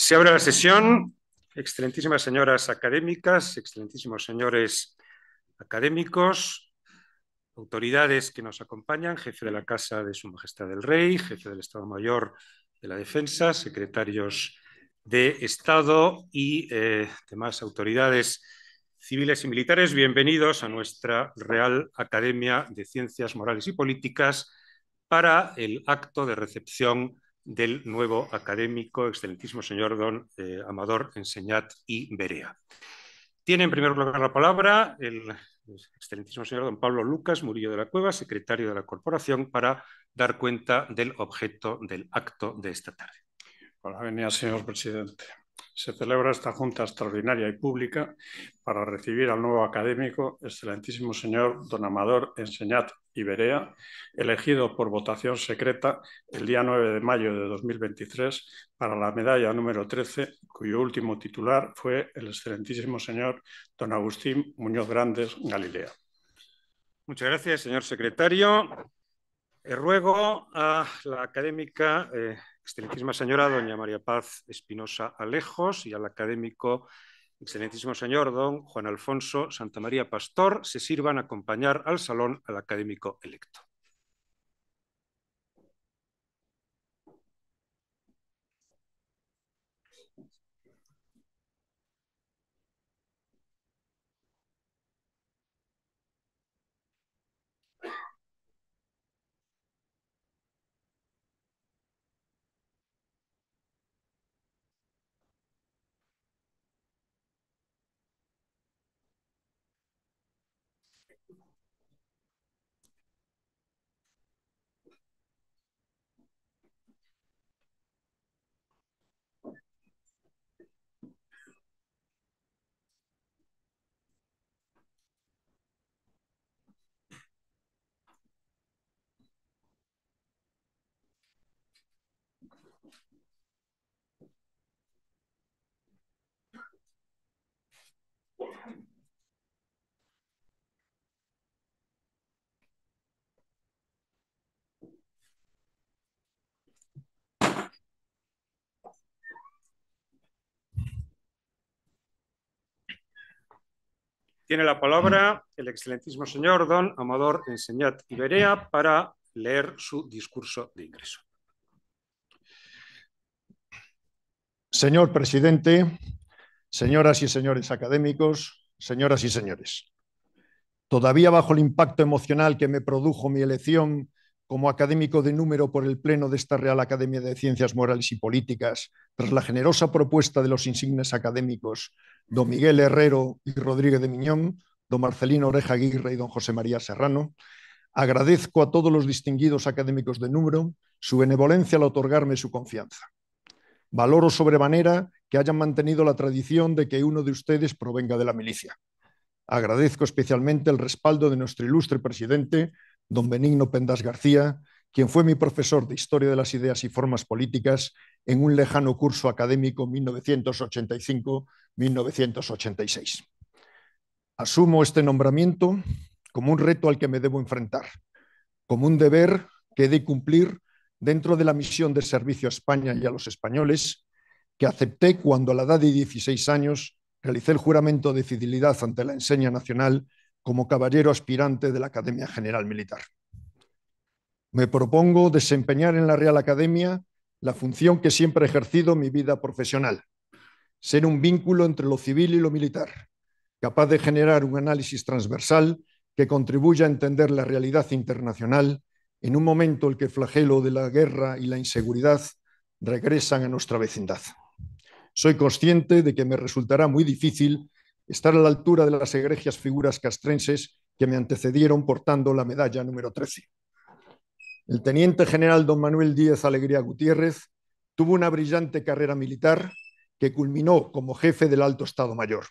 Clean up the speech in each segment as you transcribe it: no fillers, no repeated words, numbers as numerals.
Se abre la sesión. Excelentísimas señoras académicas, excelentísimos señores académicos, autoridades que nos acompañan, jefe de la Casa de Su Majestad el Rey, jefe del Estado Mayor de la Defensa, secretarios de Estado y demás autoridades civiles y militares, bienvenidos a nuestra Real Academia de Ciencias Morales y Políticas para el acto de recepción del nuevo académico, excelentísimo señor don Amador Enseñat y Berea. Tiene en primer lugar la palabra el excelentísimo señor don Pablo Lucas Murillo de la Cueva, secretario de la Corporación, para dar cuenta del objeto del acto de esta tarde. Hola, venía, señor presidente. Se celebra esta junta extraordinaria y pública para recibir al nuevo académico, excelentísimo señor don Amador Enseñat y Berea, elegido por votación secreta el día 9 de mayo de 2023 para la medalla número 13, cuyo último titular fue el excelentísimo señor don Agustín Muñoz Grandes Galilea. Muchas gracias, señor secretario. Ruego a la académica excelentísima señora doña María Paz Espinosa Alejos y al académico excelentísimo señor don Juan Alfonso Santamaría Pastor se sirvan a acompañar al salón al académico electo. Tiene la palabra el excelentísimo señor don Amador Enseñat y Berea para leer su discurso de ingreso. Señor presidente, señoras y señores académicos, señoras y señores, todavía bajo el impacto emocional que me produjo mi elección como académico de número por el Pleno de esta Real Academia de Ciencias Morales y Políticas, tras la generosa propuesta de los insignes académicos don Miguel Herrero y Rodríguez de Miñón, don Marcelino Oreja Aguirre y don José María Serrano, agradezco a todos los distinguidos académicos de número su benevolencia al otorgarme su confianza. Valoro sobremanera que hayan mantenido la tradición de que uno de ustedes provenga de la milicia. Agradezco especialmente el respaldo de nuestro ilustre presidente, don Benigno Pendas García, quien fue mi profesor de Historia de las Ideas y Formas Políticas en un lejano curso académico 1985-1986. Asumo este nombramiento como un reto al que me debo enfrentar, como un deber que he de cumplir dentro de la misión de servicio a España y a los españoles, que acepté cuando a la edad de 16 años realicé el juramento de fidelidad ante la enseña nacional como caballero aspirante de la Academia General Militar. Me propongo desempeñar en la Real Academia la función que siempre he ejercido en mi vida profesional, ser un vínculo entre lo civil y lo militar, capaz de generar un análisis transversal que contribuya a entender la realidad internacional en un momento en el que el flagelo de la guerra y la inseguridad regresan a nuestra vecindad. Soy consciente de que me resultará muy difícil estar a la altura de las egregias figuras castrenses que me antecedieron portando la medalla número 13. El teniente general don Manuel Díez Alegría Gutiérrez tuvo una brillante carrera militar que culminó como jefe del Alto Estado Mayor.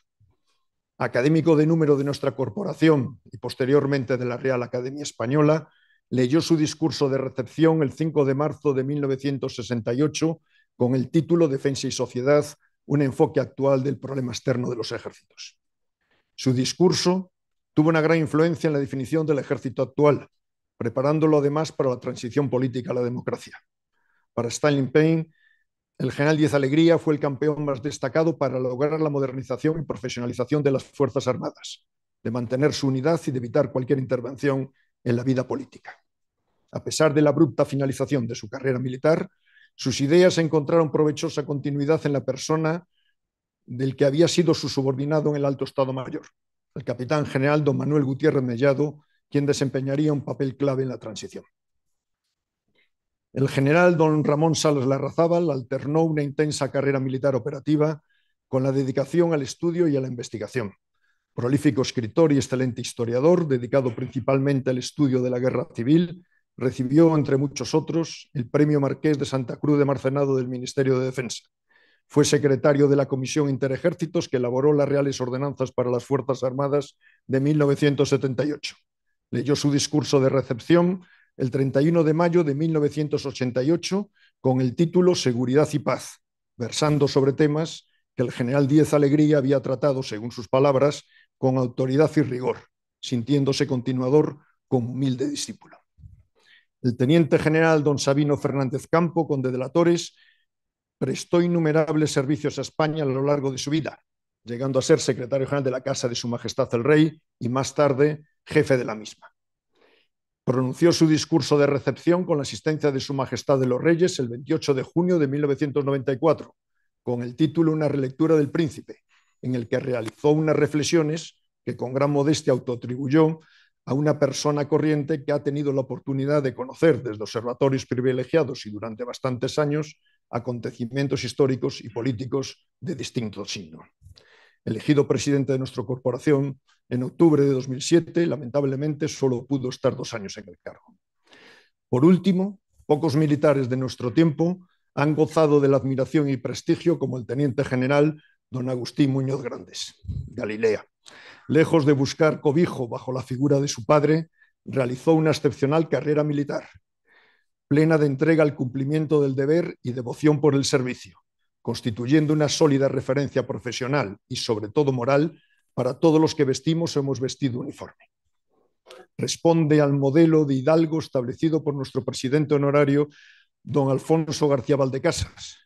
Académico de número de nuestra corporación y posteriormente de la Real Academia Española, leyó su discurso de recepción el 5 de marzo de 1968 con el título Defensa y Sociedad, un enfoque actual del problema externo de los ejércitos. Su discurso tuvo una gran influencia en la definición del ejército actual, preparándolo además para la transición política a la democracia. Para Stanley Payne, El general Díez Alegría fue el campeón más destacado para lograr la modernización y profesionalización de las Fuerzas Armadas, de mantener su unidad y de evitar cualquier intervención en la vida política. A pesar de la abrupta finalización de su carrera militar, sus ideas encontraron provechosa continuidad en la persona del que había sido su subordinado en el Alto Estado Mayor, el capitán general don Manuel Gutiérrez Mellado, quien desempeñaría un papel clave en la transición. El general don Ramón Salas Larrazábal alternó una intensa carrera militar operativa con la dedicación al estudio y a la investigación. Prolífico escritor y excelente historiador, dedicado principalmente al estudio de la guerra civil, recibió, entre muchos otros, el Premio Marqués de Santa Cruz de Marcenado del Ministerio de Defensa. Fue secretario de la Comisión Interejércitos que elaboró las Reales Ordenanzas para las Fuerzas Armadas de 1978. Leyó su discurso de recepción el 31 de mayo de 1988 con el título Seguridad y Paz, versando sobre temas que el general Díez Alegría había tratado, según sus palabras, con autoridad y rigor, sintiéndose continuador como humilde discípulo. El teniente general don Sabino Fernández Campo, conde de la Torres, prestó innumerables servicios a España a lo largo de su vida, llegando a ser secretario general de la Casa de Su Majestad el Rey y más tarde jefe de la misma. Pronunció su discurso de recepción con la asistencia de Su Majestad de los Reyes el 28 de junio de 1994, con el título Una relectura del Príncipe, en el que realizó unas reflexiones que con gran modestia autoatribuyó a una persona corriente que ha tenido la oportunidad de conocer desde observatorios privilegiados y durante bastantes años acontecimientos históricos y políticos de distinto signo. Elegido presidente de nuestra corporación en octubre de 2007, lamentablemente solo pudo estar 2 años en el cargo. Por último, pocos militares de nuestro tiempo han gozado de la admiración y prestigio como el teniente general don Agustín Muñoz Grandes, Galilea. Lejos de buscar cobijo bajo la figura de su padre, realizó una excepcional carrera militar, plena de entrega al cumplimiento del deber y devoción por el servicio, constituyendo una sólida referencia profesional y sobre todo moral para todos los que vestimos o hemos vestido uniforme. Responde al modelo de hidalgo establecido por nuestro presidente honorario, don Alfonso García Valdecasas,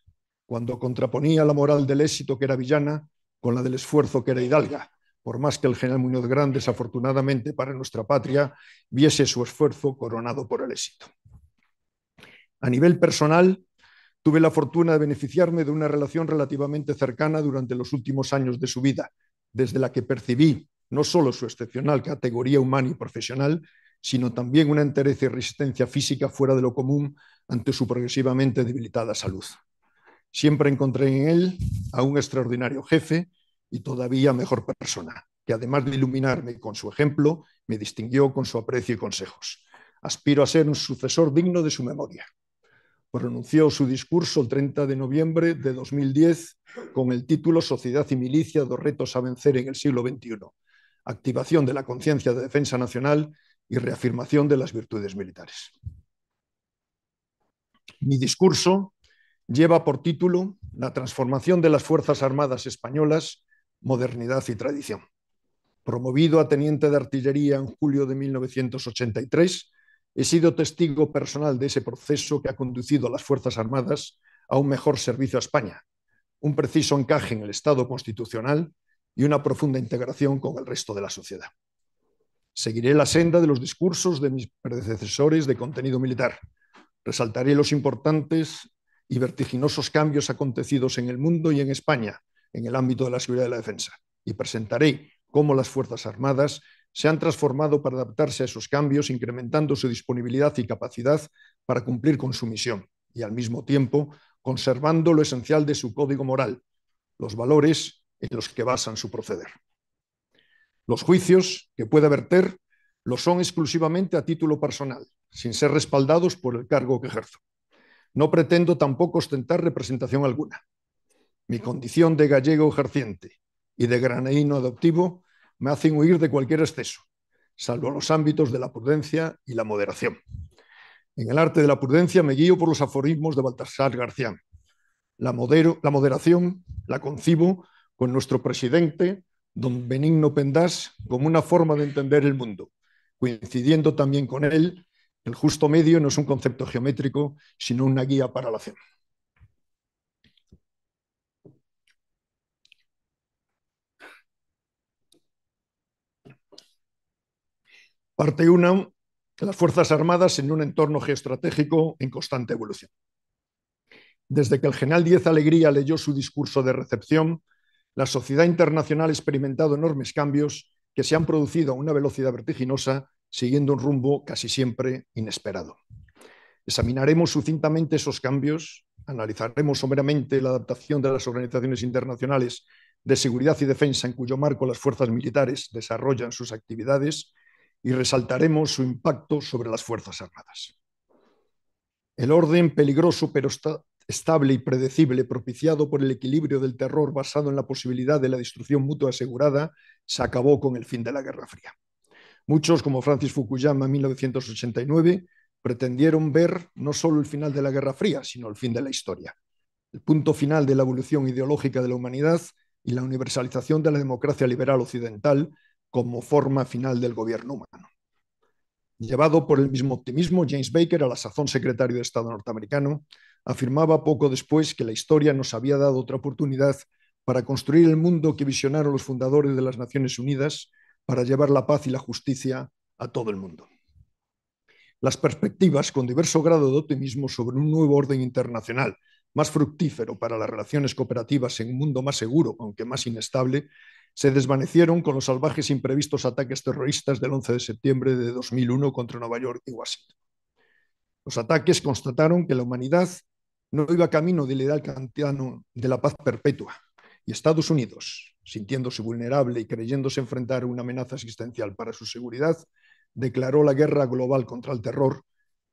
cuando contraponía la moral del éxito, que era villana, con la del esfuerzo, que era hidalga, por más que el general Muñoz Grandes, afortunadamente para nuestra patria, viese su esfuerzo coronado por el éxito. A nivel personal, tuve la fortuna de beneficiarme de una relación relativamente cercana durante los últimos años de su vida, desde la que percibí no solo su excepcional categoría humana y profesional, sino también una entereza y resistencia física fuera de lo común ante su progresivamente debilitada salud. Siempre encontré en él a un extraordinario jefe y todavía mejor persona, que además de iluminarme con su ejemplo, me distinguió con su aprecio y consejos. Aspiro a ser un sucesor digno de su memoria. Pronunció su discurso el 30 de noviembre de 2010 con el título Sociedad y milicia, dos retos a vencer en el siglo XXI. Activación de la conciencia de defensa nacional y reafirmación de las virtudes militares. Mi discurso lleva por título La transformación de las Fuerzas Armadas Españolas, modernidad y tradición. Promovido a teniente de artillería en julio de 1983, he sido testigo personal de ese proceso que ha conducido a las Fuerzas Armadas a un mejor servicio a España, un preciso encaje en el Estado constitucional y una profunda integración con el resto de la sociedad. Seguiré la senda de los discursos de mis predecesores de contenido militar. Resaltaré los importantes y vertiginosos cambios acontecidos en el mundo y en España en el ámbito de la seguridad y la defensa, y presentaré cómo las Fuerzas Armadas se han transformado para adaptarse a esos cambios, incrementando su disponibilidad y capacidad para cumplir con su misión y, al mismo tiempo, conservando lo esencial de su código moral, los valores en los que basan su proceder. Los juicios que pueda verter lo son exclusivamente a título personal, sin ser respaldados por el cargo que ejerzo. No pretendo tampoco ostentar representación alguna. Mi condición de gallego ejerciente y de granadino adoptivo me hacen huir de cualquier exceso, salvo los ámbitos de la prudencia y la moderación. En el arte de la prudencia me guío por los aforismos de Baltasar García. La moderación la concibo con nuestro presidente, don Benigno Pendás, como una forma de entender el mundo. Coincidiendo también con él, el justo medio no es un concepto geométrico, sino una guía para la acción. Parte 1. Las Fuerzas Armadas en un entorno geoestratégico en constante evolución. Desde que el general Díez Alegría leyó su discurso de recepción, la sociedad internacional ha experimentado enormes cambios que se han producido a una velocidad vertiginosa, siguiendo un rumbo casi siempre inesperado. Examinaremos sucintamente esos cambios, analizaremos someramente la adaptación de las organizaciones internacionales de seguridad y defensa en cuyo marco las fuerzas militares desarrollan sus actividades y resaltaremos su impacto sobre las Fuerzas Armadas. El orden peligroso pero estable y predecible propiciado por el equilibrio del terror basado en la posibilidad de la destrucción mutua asegurada se acabó con el fin de la Guerra Fría. Muchos, como Francis Fukuyama en 1989, pretendieron ver no solo el final de la Guerra Fría, sino el fin de la historia, el punto final de la evolución ideológica de la humanidad y la universalización de la democracia liberal occidental como forma final del gobierno humano. Llevado por el mismo optimismo, James Baker, a la sazón secretario de Estado norteamericano, afirmaba poco después que la historia nos había dado otra oportunidad para construir el mundo que visionaron los fundadores de las Naciones Unidas para llevar la paz y la justicia a todo el mundo. Las perspectivas con diverso grado de optimismo sobre un nuevo orden internacional más fructífero para las relaciones cooperativas en un mundo más seguro, aunque más inestable, se desvanecieron con los salvajes e imprevistos ataques terroristas del 11 de septiembre de 2001 contra Nueva York y Washington. Los ataques constataron que la humanidad no iba camino del ideal kantiano de la paz perpetua, y Estados Unidos, sintiéndose vulnerable y creyéndose enfrentar una amenaza existencial para su seguridad, declaró la guerra global contra el terror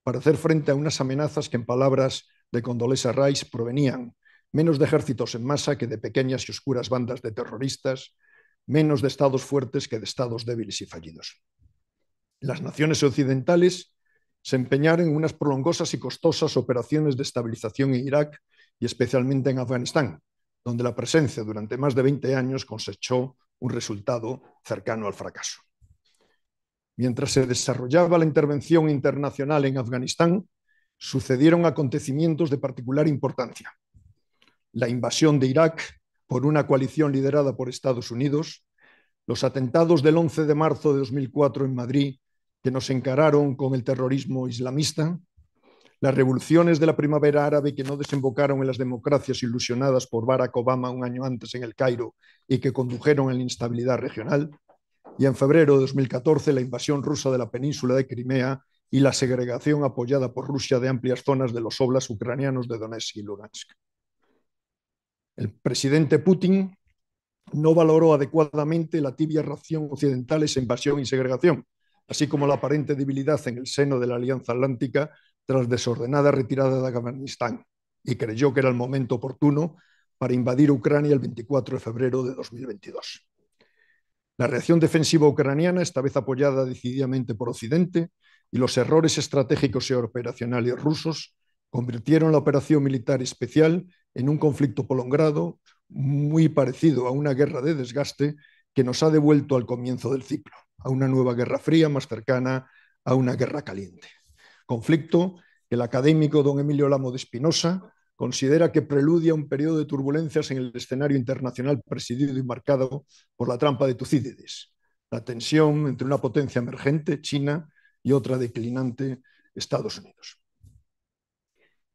para hacer frente a unas amenazas que, en palabras de Condoleezza Rice, provenían menos de ejércitos en masa que de pequeñas y oscuras bandas de terroristas, menos de estados fuertes que de estados débiles y fallidos. Las naciones occidentales se empeñaron en unas prolongosas y costosas operaciones de estabilización en Irak y especialmente en Afganistán, donde la presencia durante más de 20 años cosechó un resultado cercano al fracaso. Mientras se desarrollaba la intervención internacional en Afganistán, sucedieron acontecimientos de particular importancia. La invasión de Irak por una coalición liderada por Estados Unidos, los atentados del 11 de marzo de 2004 en Madrid, que nos encararon con el terrorismo islamista, las revoluciones de la primavera árabe que no desembocaron en las democracias ilusionadas por Barack Obama un año antes en el Cairo y que condujeron a la instabilidad regional, y en febrero de 2014 la invasión rusa de la península de Crimea y la segregación apoyada por Rusia de amplias zonas de los óblasts ucranianos de Donetsk y Lugansk. El presidente Putin no valoró adecuadamente la tibia reacción occidental a esa invasión y segregación, así como la aparente debilidad en el seno de la Alianza Atlántica tras desordenada retirada de Afganistán, y creyó que era el momento oportuno para invadir Ucrania el 24 de febrero de 2022. La reacción defensiva ucraniana, esta vez apoyada decididamente por Occidente, y los errores estratégicos y operacionales rusos convirtieron la operación militar especial en un conflicto prolongado muy parecido a una guerra de desgaste que nos ha devuelto al comienzo del ciclo, a una nueva guerra fría más cercana a una guerra caliente. Conflicto que el académico don Emilio Lamo de Espinosa considera que preludia un periodo de turbulencias en el escenario internacional presidido y marcado por la trampa de Tucídides, la tensión entre una potencia emergente, China, y otra declinante, Estados Unidos.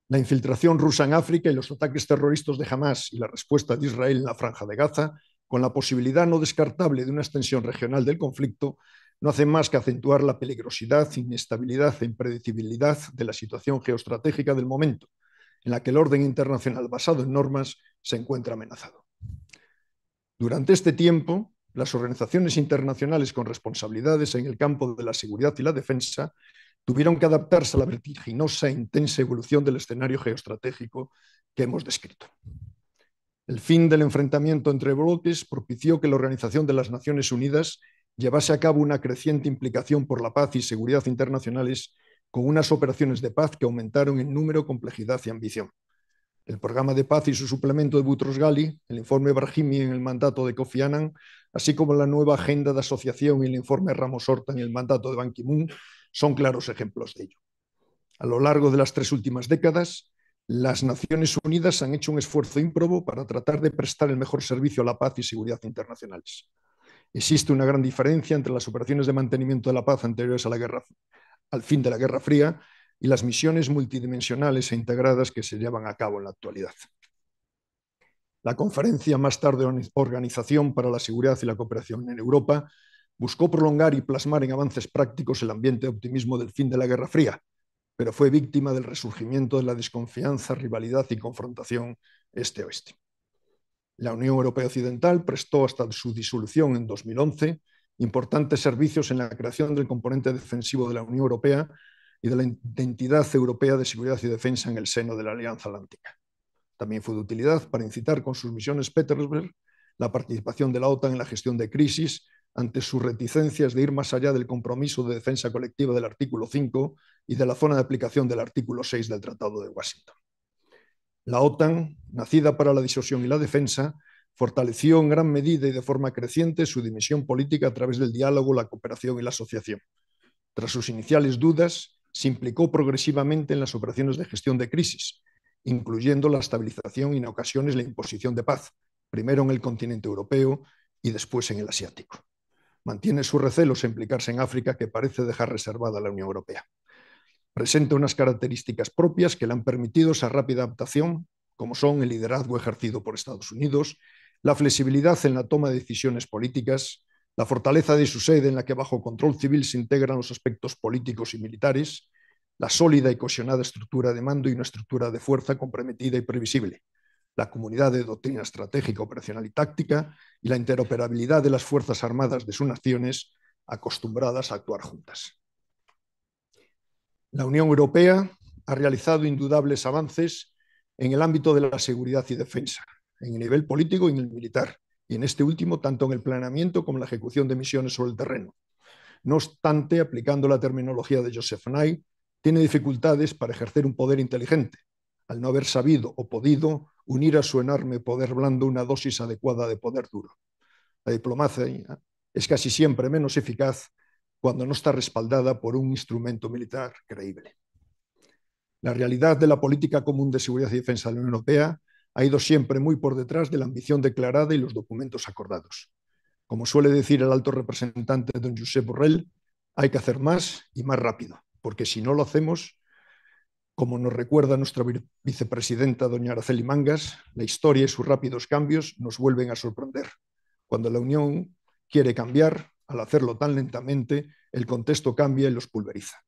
La infiltración rusa en África y los ataques terroristas de Hamás y la respuesta de Israel en la Franja de Gaza, con la posibilidad no descartable de una extensión regional del conflicto, no hacen más que acentuar la peligrosidad, inestabilidad e impredecibilidad de la situación geoestratégica del momento, en la que el orden internacional basado en normas se encuentra amenazado. Durante este tiempo, las organizaciones internacionales con responsabilidades en el campo de la seguridad y la defensa tuvieron que adaptarse a la vertiginosa e intensa evolución del escenario geoestratégico que hemos descrito. El fin del enfrentamiento entre bloques propició que la Organización de las Naciones Unidas llevase a cabo una creciente implicación por la paz y seguridad internacionales con unas operaciones de paz que aumentaron en número, complejidad y ambición. El programa de paz y su suplemento de Boutros-Ghali, el informe Brahimi en el mandato de Kofi Annan, así como la nueva agenda de asociación y el informe Ramos-Horta en el mandato de Ban Ki-moon, son claros ejemplos de ello. A lo largo de las 3 últimas décadas, las Naciones Unidas han hecho un esfuerzo ímprobo para tratar de prestar el mejor servicio a la paz y seguridad internacionales. Existe una gran diferencia entre las operaciones de mantenimiento de la paz anteriores a al fin de la Guerra Fría y las misiones multidimensionales e integradas que se llevan a cabo en la actualidad. La conferencia, más tarde Organización para la Seguridad y la Cooperación en Europa, buscó prolongar y plasmar en avances prácticos el ambiente de optimismo del fin de la Guerra Fría, pero fue víctima del resurgimiento de la desconfianza, rivalidad y confrontación este-oeste. La Unión Europea Occidental prestó hasta su disolución en 2011 importantes servicios en la creación del componente defensivo de la Unión Europea y de la Entidad Europea de Seguridad y Defensa en el seno de la Alianza Atlántica. También fue de utilidad para incitar con sus misiones Petersberg la participación de la OTAN en la gestión de crisis ante sus reticencias de ir más allá del compromiso de defensa colectiva del artículo 5 y de la zona de aplicación del artículo 6 del Tratado de Washington. La OTAN, nacida para la disuasión y la defensa, fortaleció en gran medida y de forma creciente su dimensión política a través del diálogo, la cooperación y la asociación. Tras sus iniciales dudas, se implicó progresivamente en las operaciones de gestión de crisis, incluyendo la estabilización y en ocasiones la imposición de paz, primero en el continente europeo y después en el asiático. Mantiene sus recelos a implicarse en África, que parece dejar reservada a la Unión Europea. Presenta unas características propias que le han permitido esa rápida adaptación, como son el liderazgo ejercido por Estados Unidos, la flexibilidad en la toma de decisiones políticas, la fortaleza de su sede en la que bajo control civil se integran los aspectos políticos y militares, la sólida y cohesionada estructura de mando y una estructura de fuerza comprometida y previsible, la comunidad de doctrina estratégica, operacional y táctica y la interoperabilidad de las Fuerzas Armadas de sus naciones acostumbradas a actuar juntas. La Unión Europea ha realizado indudables avances en el ámbito de la seguridad y defensa, en el nivel político y en el militar, y en este último tanto en el planeamiento como en la ejecución de misiones sobre el terreno. No obstante, aplicando la terminología de Joseph Nye, tiene dificultades para ejercer un poder inteligente, al no haber sabido o podido unir a su enorme poder blando una dosis adecuada de poder duro. La diplomacia es casi siempre menos eficaz cuando no está respaldada por un instrumento militar creíble. La realidad de la política común de seguridad y defensa de la Unión Europea ha ido siempre muy por detrás de la ambición declarada y los documentos acordados. Como suele decir el alto representante don Josep Borrell, hay que hacer más y más rápido, porque si no lo hacemos, como nos recuerda nuestra vicepresidenta doña Araceli Mangas, la historia y sus rápidos cambios nos vuelven a sorprender. Cuando la Unión quiere cambiar, al hacerlo tan lentamente, el contexto cambia y los pulveriza.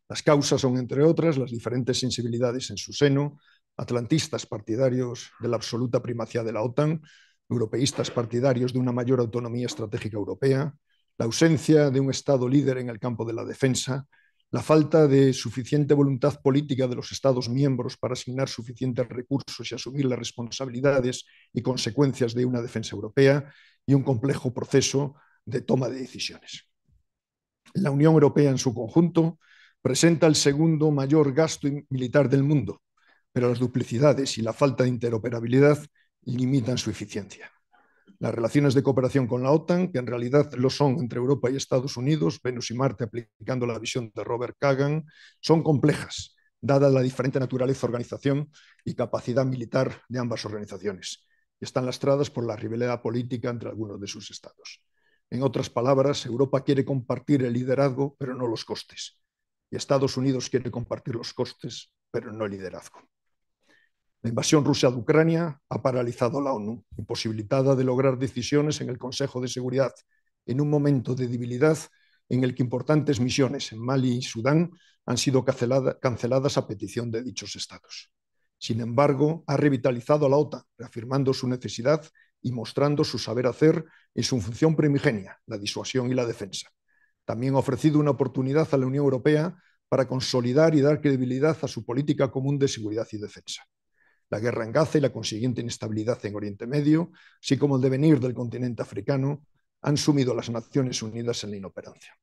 Las causas son, entre otras, las diferentes sensibilidades en su seno, atlantistas partidarios de la absoluta primacía de la OTAN, europeístas partidarios de una mayor autonomía estratégica europea, la ausencia de un Estado líder en el campo de la defensa, la falta de suficiente voluntad política de los Estados miembros para asignar suficientes recursos y asumir las responsabilidades y consecuencias de una defensa europea y un complejo proceso de toma de decisiones. La Unión Europea en su conjunto presenta el segundo mayor gasto militar del mundo, pero las duplicidades y la falta de interoperabilidad limitan su eficiencia. Las relaciones de cooperación con la OTAN, que en realidad lo son entre Europa y Estados Unidos, Venus y Marte aplicando la visión de Robert Kagan, son complejas, dada la diferente naturaleza, organización y capacidad militar de ambas organizaciones, y están lastradas por la rivalidad política entre algunos de sus estados. En otras palabras, Europa quiere compartir el liderazgo, pero no los costes, y Estados Unidos quiere compartir los costes, pero no el liderazgo. La invasión rusa de Ucrania ha paralizado a la ONU, imposibilitada de lograr decisiones en el Consejo de Seguridad, en un momento de debilidad en el que importantes misiones en Mali y Sudán han sido canceladas a petición de dichos estados. Sin embargo, ha revitalizado a la OTAN, reafirmando su necesidad y mostrando su saber hacer en su función primigenia, la disuasión y la defensa. También ha ofrecido una oportunidad a la Unión Europea para consolidar y dar credibilidad a su política común de seguridad y defensa. La guerra en Gaza y la consiguiente inestabilidad en Oriente Medio, así como el devenir del continente africano, han sumido a las Naciones Unidas en la inoperancia.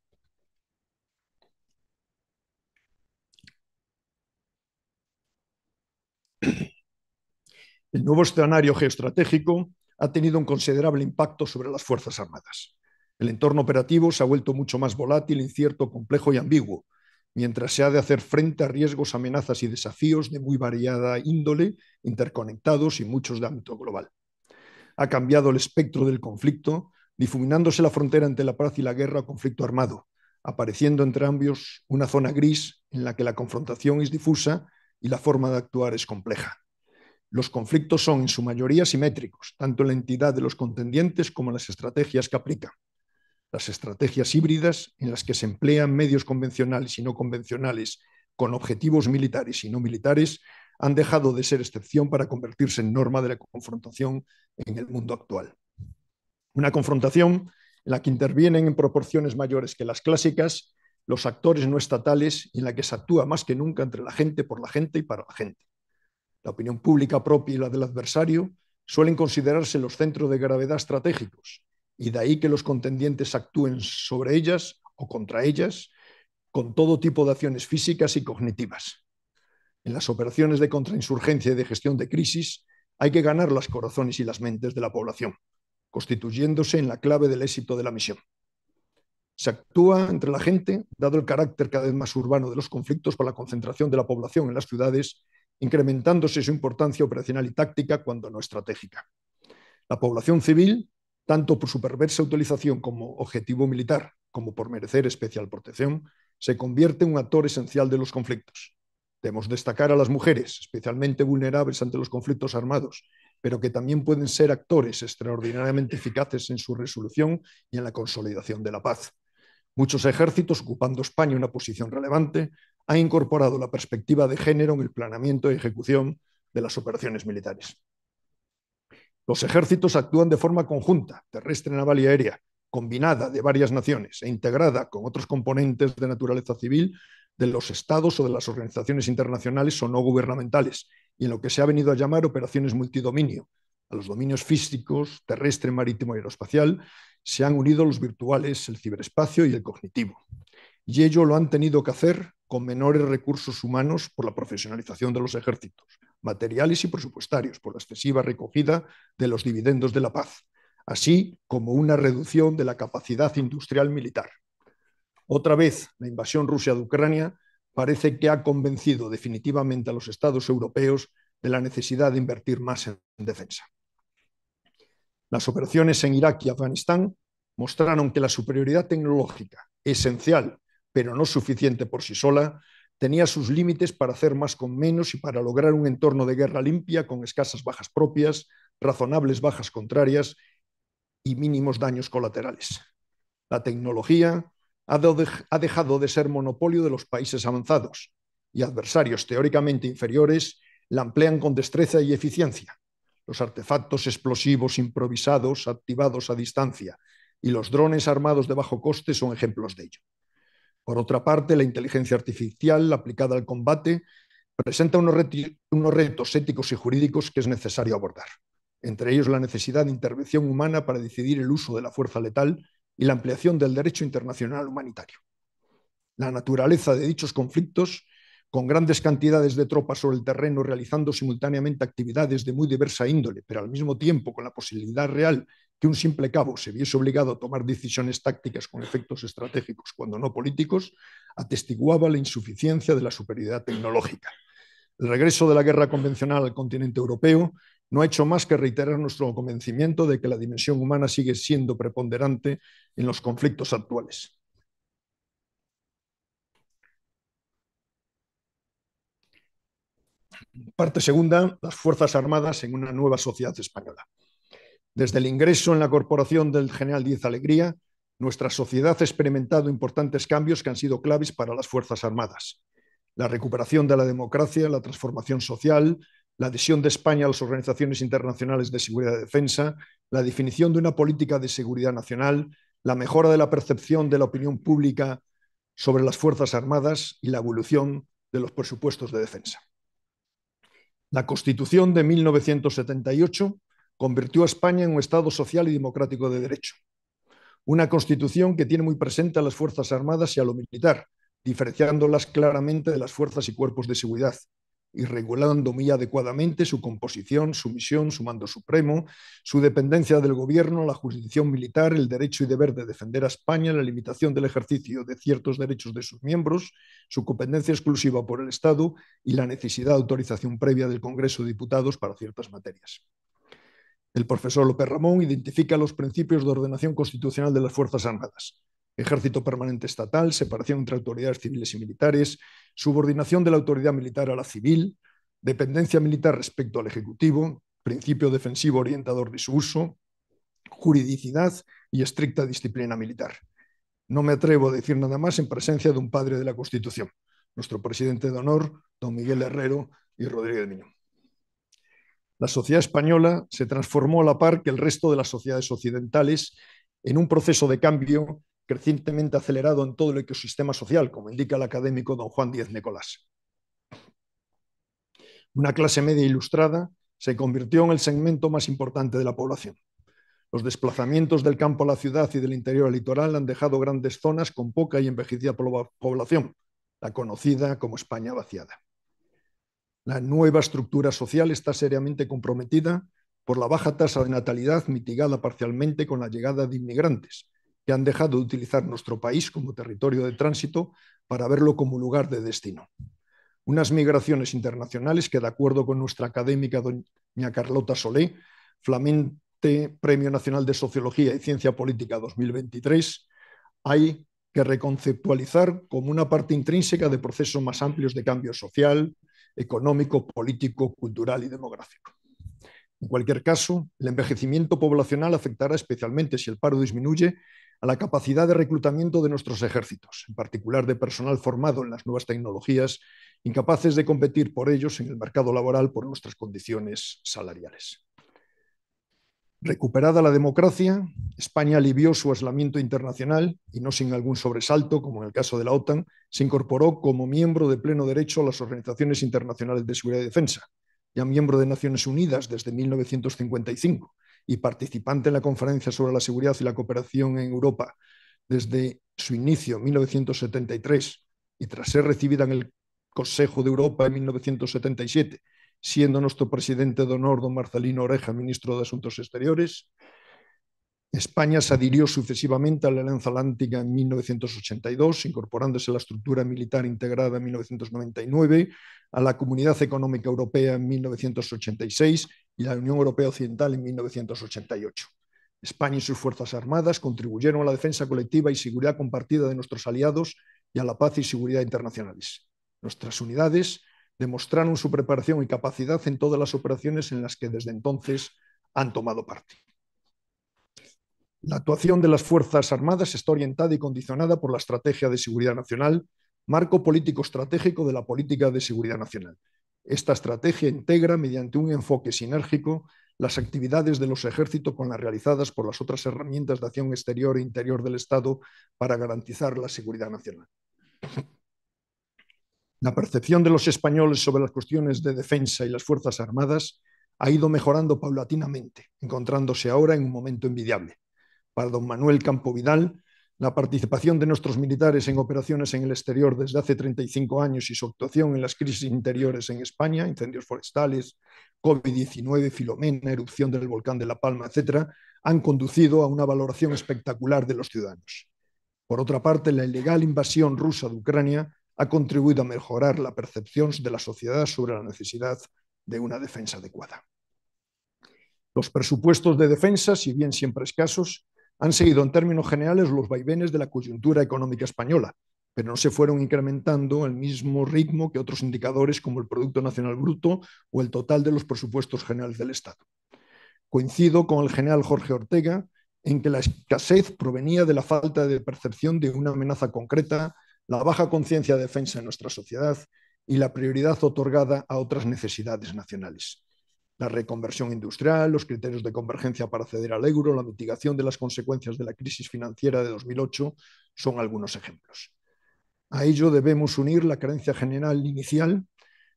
El nuevo escenario geoestratégico ha tenido un considerable impacto sobre las Fuerzas Armadas. El entorno operativo se ha vuelto mucho más volátil, incierto, complejo y ambiguo, mientras se ha de hacer frente a riesgos, amenazas y desafíos de muy variada índole, interconectados y muchos de ámbito global. Ha cambiado el espectro del conflicto, difuminándose la frontera entre la paz y la guerra o conflicto armado, apareciendo entre ambos una zona gris en la que la confrontación es difusa y la forma de actuar es compleja. Los conflictos son en su mayoría simétricos, tanto en la entidad de los contendientes como en las estrategias que aplican. Las estrategias híbridas, en las que se emplean medios convencionales y no convencionales con objetivos militares y no militares, han dejado de ser excepción para convertirse en norma de la confrontación en el mundo actual. Una confrontación en la que intervienen en proporciones mayores que las clásicas los actores no estatales y en la que se actúa más que nunca entre la gente, por la gente y para la gente. La opinión pública propia y la del adversario suelen considerarse los centros de gravedad estratégicos, y de ahí que los contendientes actúen sobre ellas o contra ellas con todo tipo de acciones físicas y cognitivas. En las operaciones de contrainsurgencia y de gestión de crisis hay que ganar los corazones y las mentes de la población, constituyéndose en la clave del éxito de la misión. Se actúa entre la gente, dado el carácter cada vez más urbano de los conflictos, por la concentración de la población en las ciudades, incrementándose su importancia operacional y táctica cuando no estratégica. La población civil, tanto por su perversa utilización como objetivo militar, como por merecer especial protección, se convierte en un actor esencial de los conflictos. Debemos destacar a las mujeres, especialmente vulnerables ante los conflictos armados, pero que también pueden ser actores extraordinariamente eficaces en su resolución y en la consolidación de la paz. Muchos ejércitos, ocupando España una posición relevante, han incorporado la perspectiva de género en el planeamiento y ejecución de las operaciones militares. Los ejércitos actúan de forma conjunta, terrestre, naval y aérea, combinada de varias naciones e integrada con otros componentes de naturaleza civil de los estados o de las organizaciones internacionales o no gubernamentales, y en lo que se ha venido a llamar operaciones multidominio. A los dominios físicos, terrestre, marítimo y aeroespacial, se han unido los virtuales, el ciberespacio y el cognitivo. Y ello lo han tenido que hacer con menores recursos humanos por la profesionalización de los ejércitos, materiales y presupuestarios, por la excesiva recogida de los dividendos de la paz, así como una reducción de la capacidad industrial militar. Otra vez, la invasión rusa de Ucrania parece que ha convencido definitivamente a los Estados europeos de la necesidad de invertir más en defensa. Las operaciones en Irak y Afganistán mostraron que la superioridad tecnológica, esencial, pero no suficiente por sí sola, tenía sus límites para hacer más con menos y para lograr un entorno de guerra limpia con escasas bajas propias, razonables bajas contrarias y mínimos daños colaterales. La tecnología ha dejado de ser monopolio de los países avanzados y adversarios teóricamente inferiores la emplean con destreza y eficiencia. Los artefactos explosivos improvisados activados a distancia y los drones armados de bajo coste son ejemplos de ello. Por otra parte, la inteligencia artificial aplicada al combate presenta unos retos éticos y jurídicos que es necesario abordar, entre ellos la necesidad de intervención humana para decidir el uso de la fuerza letal y la ampliación del derecho internacional humanitario. La naturaleza de dichos conflictos, con grandes cantidades de tropas sobre el terreno realizando simultáneamente actividades de muy diversa índole, pero al mismo tiempo con la posibilidad real que un simple cabo se viese obligado a tomar decisiones tácticas con efectos estratégicos, cuando no políticos, atestiguaba la insuficiencia de la superioridad tecnológica. El regreso de la guerra convencional al continente europeo no ha hecho más que reiterar nuestro convencimiento de que la dimensión humana sigue siendo preponderante en los conflictos actuales. Parte segunda, las Fuerzas Armadas en una nueva sociedad española. Desde el ingreso en la corporación del general Díez Alegría, nuestra sociedad ha experimentado importantes cambios que han sido claves para las Fuerzas Armadas. La recuperación de la democracia, la transformación social, la adhesión de España a las organizaciones internacionales de seguridad y defensa, la definición de una política de seguridad nacional, la mejora de la percepción de la opinión pública sobre las Fuerzas Armadas y la evolución de los presupuestos de defensa. La Constitución de 1978 convirtió a España en un Estado social y democrático de derecho. Una Constitución que tiene muy presente a las Fuerzas Armadas y a lo militar, diferenciándolas claramente de las fuerzas y cuerpos de seguridad y regulando muy adecuadamente su composición, su misión, su mando supremo, su dependencia del gobierno, la jurisdicción militar, el derecho y deber de defender a España, la limitación del ejercicio de ciertos derechos de sus miembros, su competencia exclusiva por el Estado y la necesidad de autorización previa del Congreso de Diputados para ciertas materias. El profesor López Ramón identifica los principios de ordenación constitucional de las Fuerzas Armadas: ejército permanente estatal, separación entre autoridades civiles y militares, subordinación de la autoridad militar a la civil, dependencia militar respecto al Ejecutivo, principio defensivo orientador de su uso, juridicidad y estricta disciplina militar. No me atrevo a decir nada más en presencia de un padre de la Constitución, nuestro presidente de honor, don Miguel Herrero y Rodríguez Miñón. La sociedad española se transformó a la par que el resto de las sociedades occidentales en un proceso de cambio crecientemente acelerado en todo el ecosistema social, como indica el académico don Juan Díez Nicolás. Una clase media ilustrada se convirtió en el segmento más importante de la población. Los desplazamientos del campo a la ciudad y del interior al litoral han dejado grandes zonas con poca y envejecida población, la conocida como España vaciada. La nueva estructura social está seriamente comprometida por la baja tasa de natalidad, mitigada parcialmente con la llegada de inmigrantes, que han dejado de utilizar nuestro país como territorio de tránsito para verlo como lugar de destino. Unas migraciones internacionales que, de acuerdo con nuestra académica doña Carlota Solé, flamante Premio Nacional de Sociología y Ciencia Política 2023, hay que reconceptualizar como una parte intrínseca de procesos más amplios de cambio social, económico, político, cultural y demográfico. En cualquier caso, el envejecimiento poblacional afectará especialmente, si el paro disminuye, a la capacidad de reclutamiento de nuestros ejércitos, en particular de personal formado en las nuevas tecnologías, incapaces de competir por ellos en el mercado laboral por nuestras condiciones salariales. Recuperada la democracia, España alivió su aislamiento internacional y, no sin algún sobresalto, como en el caso de la OTAN, se incorporó como miembro de pleno derecho a las organizaciones internacionales de seguridad y defensa, ya miembro de Naciones Unidas desde 1955 y participante en la Conferencia sobre la Seguridad y la Cooperación en Europa desde su inicio en 1973 y tras ser recibida en el Consejo de Europa en 1977, siendo nuestro presidente de honor, don Marcelino Oreja, ministro de Asuntos Exteriores. España se adhirió sucesivamente a la Alianza Atlántica en 1982, incorporándose a la estructura militar integrada en 1999, a la Comunidad Económica Europea en 1986 y la Unión Europea Occidental en 1988. España y sus Fuerzas Armadas contribuyeron a la defensa colectiva y seguridad compartida de nuestros aliados y a la paz y seguridad internacionales. Nuestras unidades demostraron su preparación y capacidad en todas las operaciones en las que desde entonces han tomado parte. La actuación de las Fuerzas Armadas está orientada y condicionada por la Estrategia de Seguridad Nacional, marco político estratégico de la política de seguridad nacional. Esta estrategia integra, mediante un enfoque sinérgico, las actividades de los ejércitos con las realizadas por las otras herramientas de acción exterior e interior del Estado para garantizar la seguridad nacional. La percepción de los españoles sobre las cuestiones de defensa y las Fuerzas Armadas ha ido mejorando paulatinamente, encontrándose ahora en un momento envidiable. Para don Manuel Campo Vidal, la participación de nuestros militares en operaciones en el exterior desde hace 35 años y su actuación en las crisis interiores en España, incendios forestales, COVID-19, Filomena, erupción del volcán de La Palma, etc., han conducido a una valoración espectacular de los ciudadanos. Por otra parte, la ilegal invasión rusa de Ucrania ha contribuido a mejorar la percepción de la sociedad sobre la necesidad de una defensa adecuada. Los presupuestos de defensa, si bien siempre escasos, han seguido en términos generales los vaivenes de la coyuntura económica española, pero no se fueron incrementando al mismo ritmo que otros indicadores como el Producto Nacional Bruto o el total de los presupuestos generales del Estado. Coincido con el general Jorge Ortega en que la escasez provenía de la falta de percepción de una amenaza concreta, la baja conciencia de defensa en nuestra sociedad y la prioridad otorgada a otras necesidades nacionales. La reconversión industrial, los criterios de convergencia para acceder al euro, la mitigación de las consecuencias de la crisis financiera de 2008 son algunos ejemplos. A ello debemos unir la creencia general inicial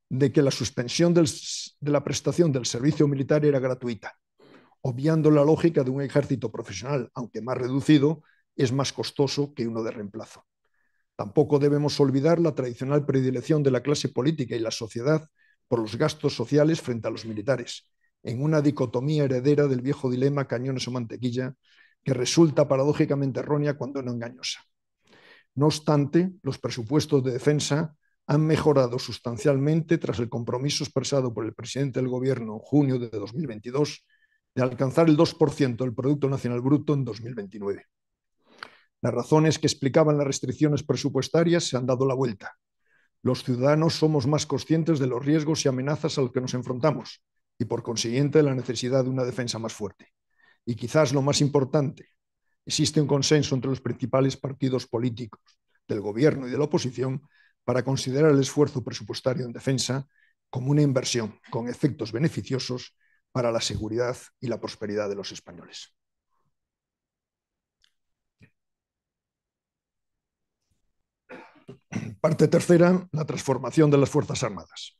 de que la suspensión de la prestación del servicio militar era gratuita, obviando la lógica de un ejército profesional, aunque más reducido, es más costoso que uno de reemplazo. Tampoco debemos olvidar la tradicional predilección de la clase política y la sociedad por los gastos sociales frente a los militares, en una dicotomía heredera del viejo dilema cañones o mantequilla, que resulta paradójicamente errónea cuando no engañosa. No obstante, los presupuestos de defensa han mejorado sustancialmente tras el compromiso expresado por el presidente del Gobierno en junio de 2022 de alcanzar el 2% del Producto Nacional Bruto en 2029. Las razones que explicaban las restricciones presupuestarias se han dado la vuelta. Los ciudadanos somos más conscientes de los riesgos y amenazas a los que nos enfrentamos y, por consiguiente, de la necesidad de una defensa más fuerte. Y quizás lo más importante, existe un consenso entre los principales partidos políticos del gobierno y de la oposición para considerar el esfuerzo presupuestario en defensa como una inversión con efectos beneficiosos para la seguridad y la prosperidad de los españoles. Parte tercera, la transformación de las Fuerzas Armadas.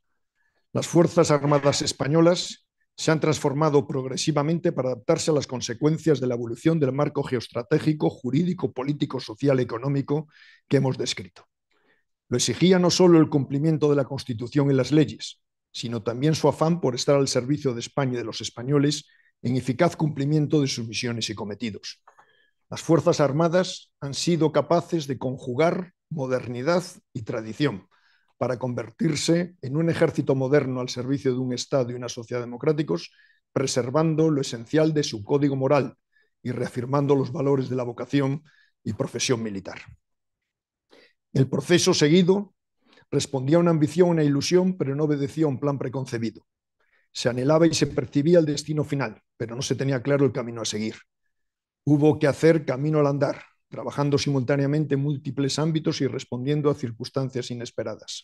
Las Fuerzas Armadas españolas se han transformado progresivamente para adaptarse a las consecuencias de la evolución del marco geoestratégico, jurídico, político, social y económico que hemos descrito. Lo exigía no solo el cumplimiento de la Constitución y las leyes, sino también su afán por estar al servicio de España y de los españoles en eficaz cumplimiento de sus misiones y cometidos. Las Fuerzas Armadas han sido capaces de conjugar modernidad y tradición para convertirse en un ejército moderno al servicio de un Estado y una sociedad democráticos, preservando lo esencial de su código moral y reafirmando los valores de la vocación y profesión militar. El proceso seguido respondía a una ambición, una ilusión, pero no obedecía a un plan preconcebido. Se anhelaba y se percibía el destino final, pero no se tenía claro el camino a seguir. Hubo que hacer camino al andar, trabajando simultáneamente en múltiples ámbitos y respondiendo a circunstancias inesperadas.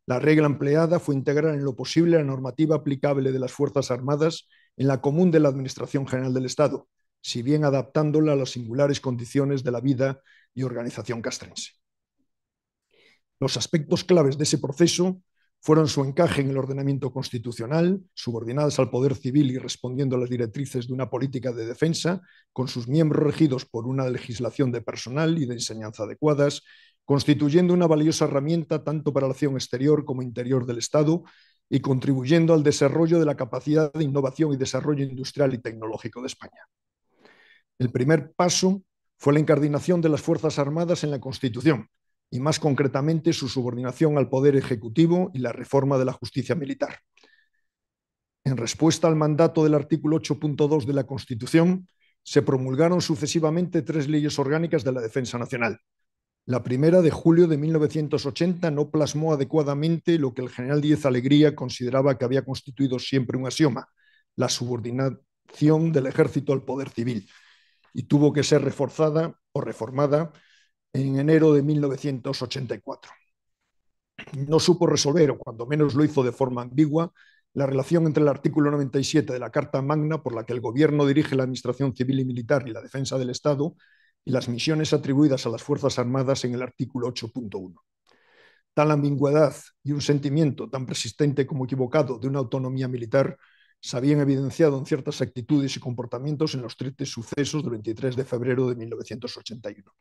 La regla empleada fue integrar en lo posible la normativa aplicable de las Fuerzas Armadas en la común de la Administración General del Estado, si bien adaptándola a las singulares condiciones de la vida y organización castrense. Los aspectos claves de ese proceso fueron su encaje en el ordenamiento constitucional, subordinadas al poder civil y respondiendo a las directrices de una política de defensa, con sus miembros regidos por una legislación de personal y de enseñanza adecuadas, constituyendo una valiosa herramienta tanto para la acción exterior como interior del Estado y contribuyendo al desarrollo de la capacidad de innovación y desarrollo industrial y tecnológico de España. El primer paso fue la incardinación de las Fuerzas Armadas en la Constitución, y más concretamente su subordinación al Poder Ejecutivo y la reforma de la justicia militar. En respuesta al mandato del artículo 8.2 de la Constitución, se promulgaron sucesivamente 3 leyes orgánicas de la defensa nacional. La primera, de julio de 1980, no plasmó adecuadamente lo que el general Díez Alegría consideraba que había constituido siempre un axioma, la subordinación del ejército al poder civil, y tuvo que ser reforzada o reformada en enero de 1984. No supo resolver, o cuando menos lo hizo de forma ambigua, la relación entre el artículo 97 de la Carta Magna, por la que el Gobierno dirige la administración civil y militar y la defensa del Estado, y las misiones atribuidas a las Fuerzas Armadas en el artículo 8.1. Tal ambigüedad y un sentimiento tan persistente como equivocado de una autonomía militar se habían evidenciado en ciertas actitudes y comportamientos en los tristes sucesos del 23 de febrero de 1981.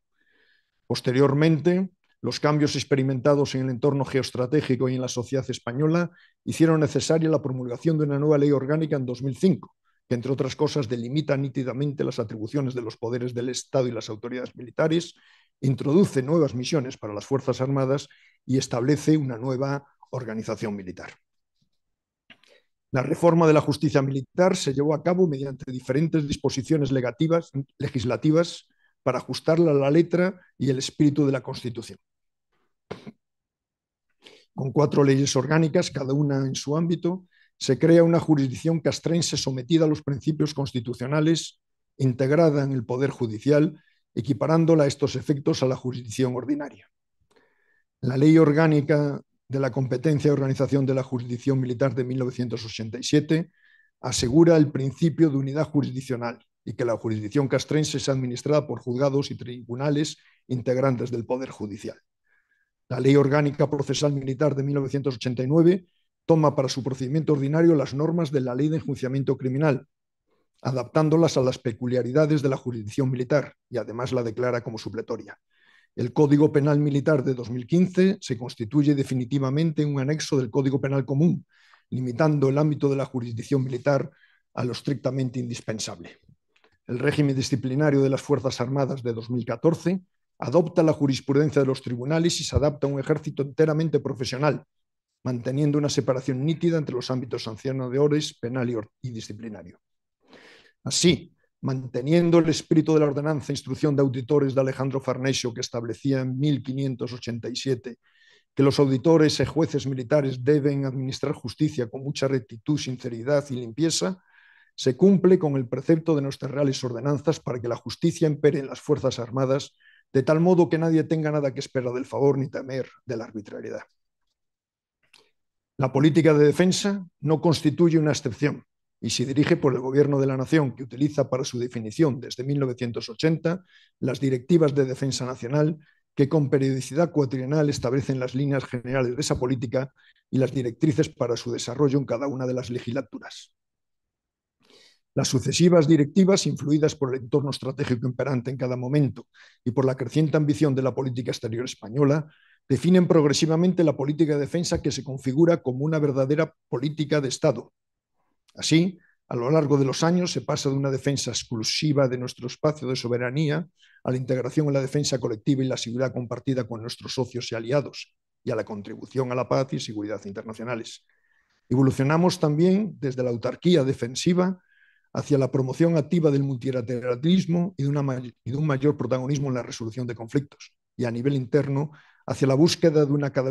Posteriormente, los cambios experimentados en el entorno geoestratégico y en la sociedad española hicieron necesaria la promulgación de una nueva ley orgánica en 2005, que, entre otras cosas, delimita nítidamente las atribuciones de los poderes del Estado y las autoridades militares, introduce nuevas misiones para las Fuerzas Armadas y establece una nueva organización militar. La reforma de la justicia militar se llevó a cabo mediante diferentes disposiciones legislativas para ajustarla a la letra y el espíritu de la Constitución. Con 4 leyes orgánicas, cada una en su ámbito, se crea una jurisdicción castrense sometida a los principios constitucionales, integrada en el Poder Judicial, equiparándola a estos efectos a la jurisdicción ordinaria. La Ley Orgánica de la Competencia y Organización de la Jurisdicción Militar de 1987 asegura el principio de unidad jurisdiccional y que la jurisdicción castrense sea administrada por juzgados y tribunales integrantes del Poder Judicial. La Ley Orgánica Procesal Militar de 1989 toma para su procedimiento ordinario las normas de la Ley de Enjuiciamiento Criminal, adaptándolas a las peculiaridades de la jurisdicción militar y además la declara como supletoria. El Código Penal Militar de 2015 se constituye definitivamente en un anexo del Código Penal Común, limitando el ámbito de la jurisdicción militar a lo estrictamente indispensable. El régimen disciplinario de las Fuerzas Armadas de 2014 adopta la jurisprudencia de los tribunales y se adapta a un ejército enteramente profesional, manteniendo una separación nítida entre los ámbitos sancionadores, penal y disciplinario. Así, manteniendo el espíritu de la ordenanza e instrucción de auditores de Alejandro Farnesio, que establecía en 1587 que los auditores y jueces militares deben administrar justicia con mucha rectitud, sinceridad y limpieza, se cumple con el precepto de nuestras reales ordenanzas para que la justicia impere en las Fuerzas Armadas, de tal modo que nadie tenga nada que esperar del favor ni temer de la arbitrariedad. La política de defensa no constituye una excepción y se dirige por el Gobierno de la Nación, que utiliza para su definición desde 1980 las directivas de defensa nacional, que con periodicidad cuatrienal establecen las líneas generales de esa política y las directrices para su desarrollo en cada una de las legislaturas. Las sucesivas directivas, influidas por el entorno estratégico imperante en cada momento y por la creciente ambición de la política exterior española, definen progresivamente la política de defensa, que se configura como una verdadera política de Estado. Así, a lo largo de los años se pasa de una defensa exclusiva de nuestro espacio de soberanía a la integración en la defensa colectiva y la seguridad compartida con nuestros socios y aliados, y a la contribución a la paz y seguridad internacionales. Evolucionamos también desde la autarquía defensiva hacia la promoción activa del multilateralismo y de un mayor protagonismo en la resolución de conflictos, y a nivel interno hacia la búsqueda de un cada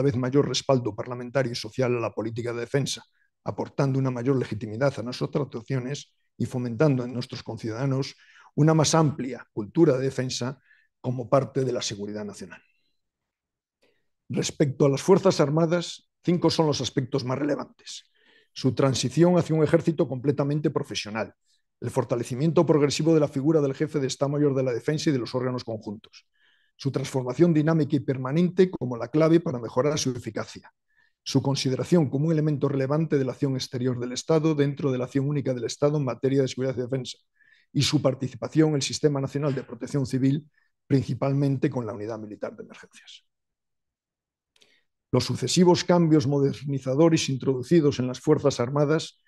vez mayor respaldo parlamentario y social a la política de defensa, aportando una mayor legitimidad a nuestras actuaciones y fomentando en nuestros conciudadanos una más amplia cultura de defensa como parte de la seguridad nacional. Respecto a las Fuerzas Armadas, 5 son los aspectos más relevantes: su transición hacia un ejército completamente profesional, el fortalecimiento progresivo de la figura del jefe de Estado Mayor de la Defensa y de los órganos conjuntos, su transformación dinámica y permanente como la clave para mejorar su eficacia, su consideración como un elemento relevante de la acción exterior del Estado dentro de la acción única del Estado en materia de seguridad y defensa, y su participación en el Sistema Nacional de Protección Civil, principalmente con la Unidad Militar de Emergencias. Los sucesivos cambios modernizadores introducidos en las Fuerzas Armadas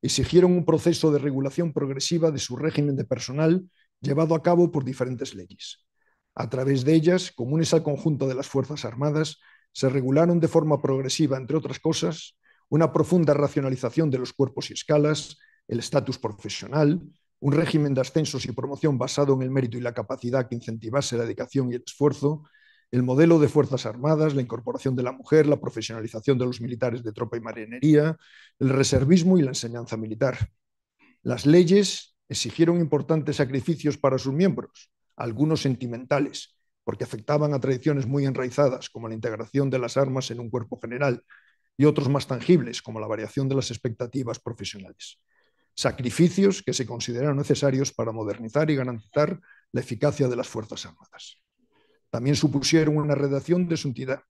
exigieron un proceso de regulación progresiva de su régimen de personal, llevado a cabo por diferentes leyes. A través de ellas, comunes al conjunto de las Fuerzas Armadas, se regularon de forma progresiva, entre otras cosas, una profunda racionalización de los cuerpos y escalas, el estatus profesional, un régimen de ascensos y promoción basado en el mérito y la capacidad que incentivase la dedicación y el esfuerzo, el modelo de Fuerzas Armadas, la incorporación de la mujer, la profesionalización de los militares de tropa y marinería, el reservismo y la enseñanza militar. Las leyes exigieron importantes sacrificios para sus miembros, algunos sentimentales, porque afectaban a tradiciones muy enraizadas, como la integración de las armas en un cuerpo general, y otros más tangibles, como la variación de las expectativas profesionales. Sacrificios que se consideraron necesarios para modernizar y garantizar la eficacia de las Fuerzas Armadas. También supusieron una redacción de su entidad.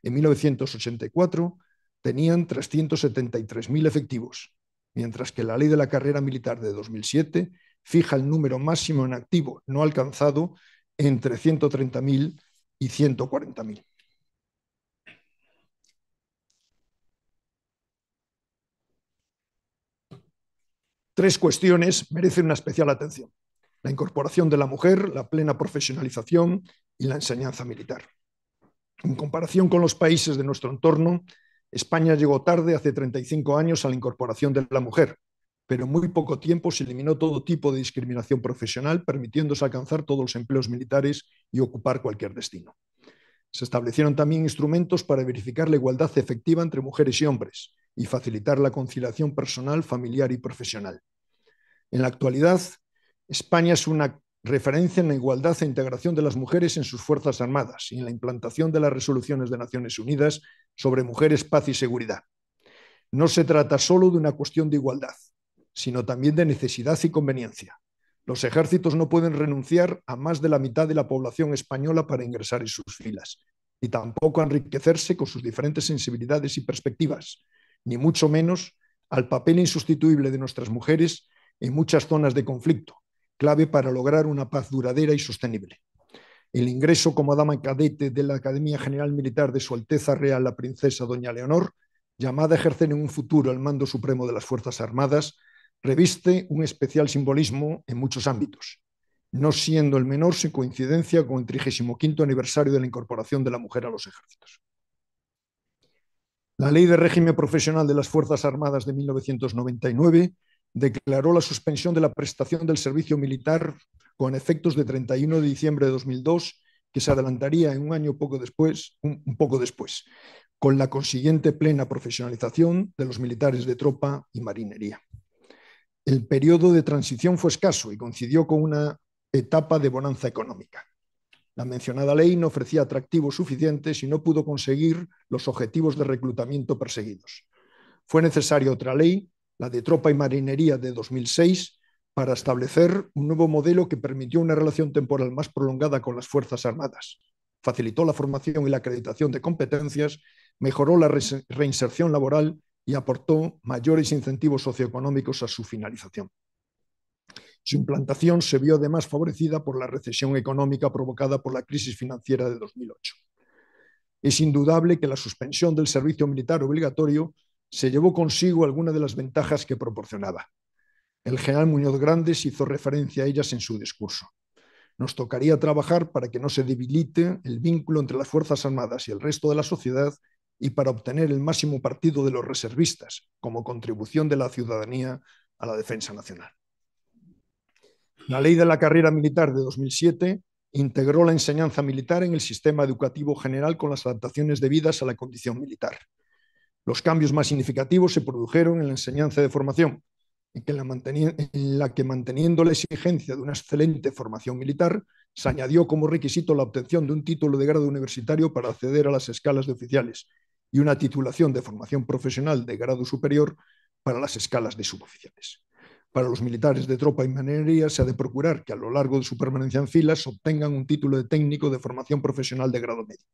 En 1984 tenían 373.000 efectivos, mientras que la Ley de la Carrera Militar de 2007 fija el número máximo en activo no alcanzado entre 130.000 y 140.000. Tres cuestiones merecen una especial atención: la incorporación de la mujer, la plena profesionalización y la enseñanza militar. En comparación con los países de nuestro entorno, España llegó tarde, hace 35 años, a la incorporación de la mujer, pero en muy poco tiempo se eliminó todo tipo de discriminación profesional, permitiéndose alcanzar todos los empleos militares y ocupar cualquier destino. Se establecieron también instrumentos para verificar la igualdad efectiva entre mujeres y hombres y facilitar la conciliación personal, familiar y profesional. En la actualidad, España es una referencia en la igualdad e integración de las mujeres en sus Fuerzas Armadas y en la implantación de las resoluciones de Naciones Unidas sobre mujeres, paz y seguridad. No se trata solo de una cuestión de igualdad, sino también de necesidad y conveniencia. Los ejércitos no pueden renunciar a más de la mitad de la población española para ingresar en sus filas, ni tampoco enriquecerse con sus diferentes sensibilidades y perspectivas, ni mucho menos al papel insustituible de nuestras mujeres en muchas zonas de conflicto, clave para lograr una paz duradera y sostenible. El ingreso como dama cadete de la Academia General Militar de Su Alteza Real la Princesa Doña Leonor, llamada a ejercer en un futuro el mando supremo de las Fuerzas Armadas, reviste un especial simbolismo en muchos ámbitos, no siendo el menor su coincidencia con el 35º aniversario de la incorporación de la mujer a los ejércitos. La Ley de Régimen Profesional de las Fuerzas Armadas de 1999 declaró la suspensión de la prestación del servicio militar con efectos de 31 de diciembre de 2002, que se adelantaría en un año un poco después, con la consiguiente plena profesionalización de los militares de tropa y marinería. El periodo de transición fue escaso y coincidió con una etapa de bonanza económica. La mencionada ley no ofrecía atractivos suficientes y no pudo conseguir los objetivos de reclutamiento perseguidos. Fue necesaria otra ley, la de Tropa y Marinería de 2006, para establecer un nuevo modelo que permitió una relación temporal más prolongada con las Fuerzas Armadas, facilitó la formación y la acreditación de competencias, mejoró la reinserción laboral y aportó mayores incentivos socioeconómicos a su finalización. Su implantación se vio además favorecida por la recesión económica provocada por la crisis financiera de 2008. Es indudable que la suspensión del servicio militar obligatorio se llevó consigo algunas de las ventajas que proporcionaba. El general Muñoz Grandes hizo referencia a ellas en su discurso. Nos tocaría trabajar para que no se debilite el vínculo entre las Fuerzas Armadas y el resto de la sociedad y para obtener el máximo partido de los reservistas como contribución de la ciudadanía a la defensa nacional. La Ley de la Carrera Militar de 2007 integró la enseñanza militar en el sistema educativo general con las adaptaciones debidas a la condición militar. Los cambios más significativos se produjeron en la enseñanza de formación, en la que manteniendo la exigencia de una excelente formación militar, se añadió como requisito la obtención de un título de grado universitario para acceder a las escalas de oficiales y una titulación de formación profesional de grado superior para las escalas de suboficiales. Para los militares de tropa y marinería se ha de procurar que a lo largo de su permanencia en filas obtengan un título de técnico de formación profesional de grado medio.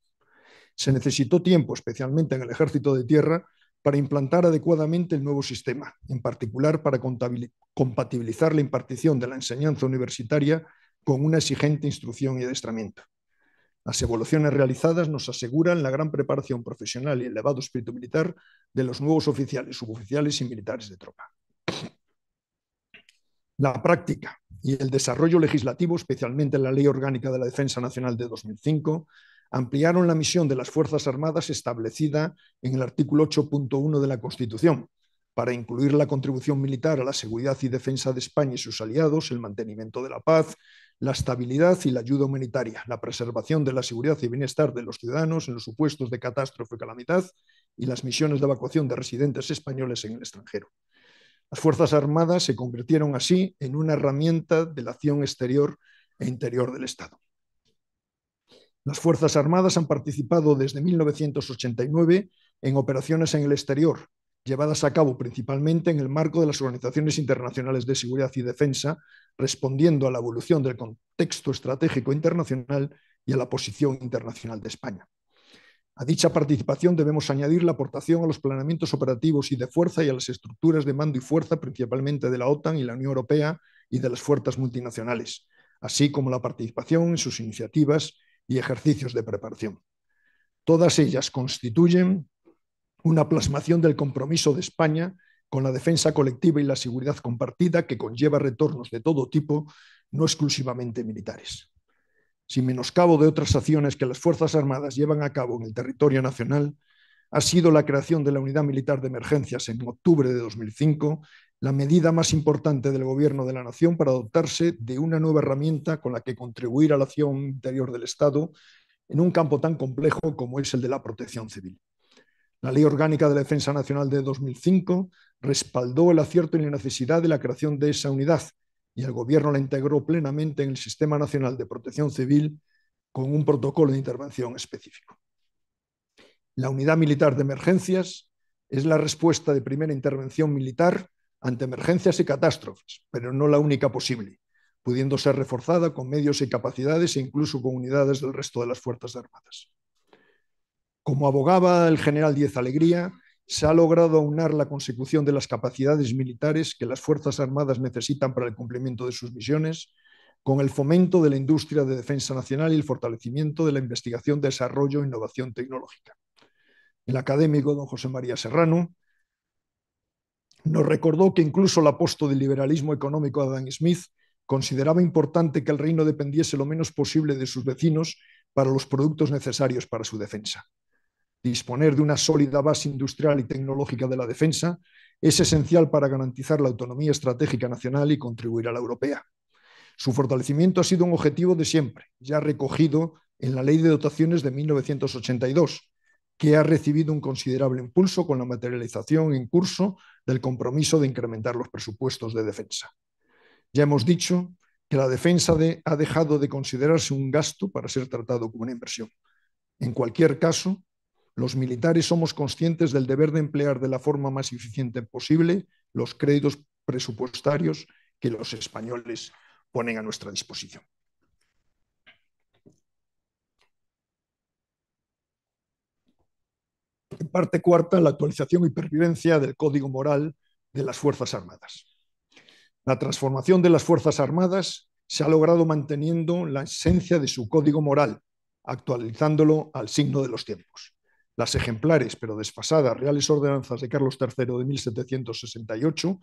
Se necesitó tiempo, especialmente en el ejército de tierra, para implantar adecuadamente el nuevo sistema, en particular para compatibilizar la impartición de la enseñanza universitaria con una exigente instrucción y adiestramiento. Las evoluciones realizadas nos aseguran la gran preparación profesional y elevado espíritu militar de los nuevos oficiales, suboficiales y militares de tropa. La práctica y el desarrollo legislativo, especialmente la Ley Orgánica de la Defensa Nacional de 2005, ampliaron la misión de las Fuerzas Armadas establecida en el artículo 8.1 de la Constitución, para incluir la contribución militar a la seguridad y defensa de España y sus aliados, el mantenimiento de la paz, la estabilidad y la ayuda humanitaria, la preservación de la seguridad y bienestar de los ciudadanos en los supuestos de catástrofe o calamidad y las misiones de evacuación de residentes españoles en el extranjero. Las Fuerzas Armadas se convirtieron así en una herramienta de la acción exterior e interior del Estado. Las Fuerzas Armadas han participado desde 1989 en operaciones en el exterior, llevadas a cabo principalmente en el marco de las organizaciones internacionales de seguridad y defensa, respondiendo a la evolución del contexto estratégico internacional y a la posición internacional de España. A dicha participación debemos añadir la aportación a los planeamientos operativos y de fuerza y a las estructuras de mando y fuerza, principalmente de la OTAN y la Unión Europea y de las fuerzas multinacionales, así como la participación en sus iniciativas y ejercicios de preparación. Todas ellas constituyen una plasmación del compromiso de España con la defensa colectiva y la seguridad compartida que conlleva retornos de todo tipo, no exclusivamente militares. Sin menoscabo de otras acciones que las Fuerzas Armadas llevan a cabo en el territorio nacional, ha sido la creación de la Unidad Militar de Emergencias en octubre de 2005 la medida más importante del Gobierno de la Nación para dotarse de una nueva herramienta con la que contribuir a la acción interior del Estado en un campo tan complejo como es el de la protección civil. La Ley Orgánica de la Defensa Nacional de 2005 respaldó el acierto y la necesidad de la creación de esa unidad y el Gobierno la integró plenamente en el Sistema Nacional de Protección Civil con un protocolo de intervención específico. La Unidad Militar de Emergencias es la respuesta de primera intervención militar ante emergencias y catástrofes, pero no la única posible, pudiendo ser reforzada con medios y capacidades e incluso con unidades del resto de las Fuerzas Armadas. Como abogaba el general Díez Alegría, se ha logrado aunar la consecución de las capacidades militares que las Fuerzas Armadas necesitan para el cumplimiento de sus misiones, con el fomento de la industria de defensa nacional y el fortalecimiento de la investigación, desarrollo e innovación tecnológica. El académico don José María Serrano nos recordó que incluso el apóstol del liberalismo económico Adam Smith consideraba importante que el reino dependiese lo menos posible de sus vecinos para los productos necesarios para su defensa. Disponer de una sólida base industrial y tecnológica de la defensa es esencial para garantizar la autonomía estratégica nacional y contribuir a la europea. Su fortalecimiento ha sido un objetivo de siempre, ya recogido en la Ley de Dotaciones de 1982, que ha recibido un considerable impulso con la materialización en curso del compromiso de incrementar los presupuestos de defensa. Ya hemos dicho que la defensa ha dejado de considerarse un gasto para ser tratado como una inversión. En cualquier caso, los militares somos conscientes del deber de emplear de la forma más eficiente posible los créditos presupuestarios que los españoles ponen a nuestra disposición. En parte cuarta, la actualización y pervivencia del Código Moral de las Fuerzas Armadas. La transformación de las Fuerzas Armadas se ha logrado manteniendo la esencia de su código moral, actualizándolo al signo de los tiempos. Las ejemplares pero desfasadas Reales Ordenanzas de Carlos III de 1768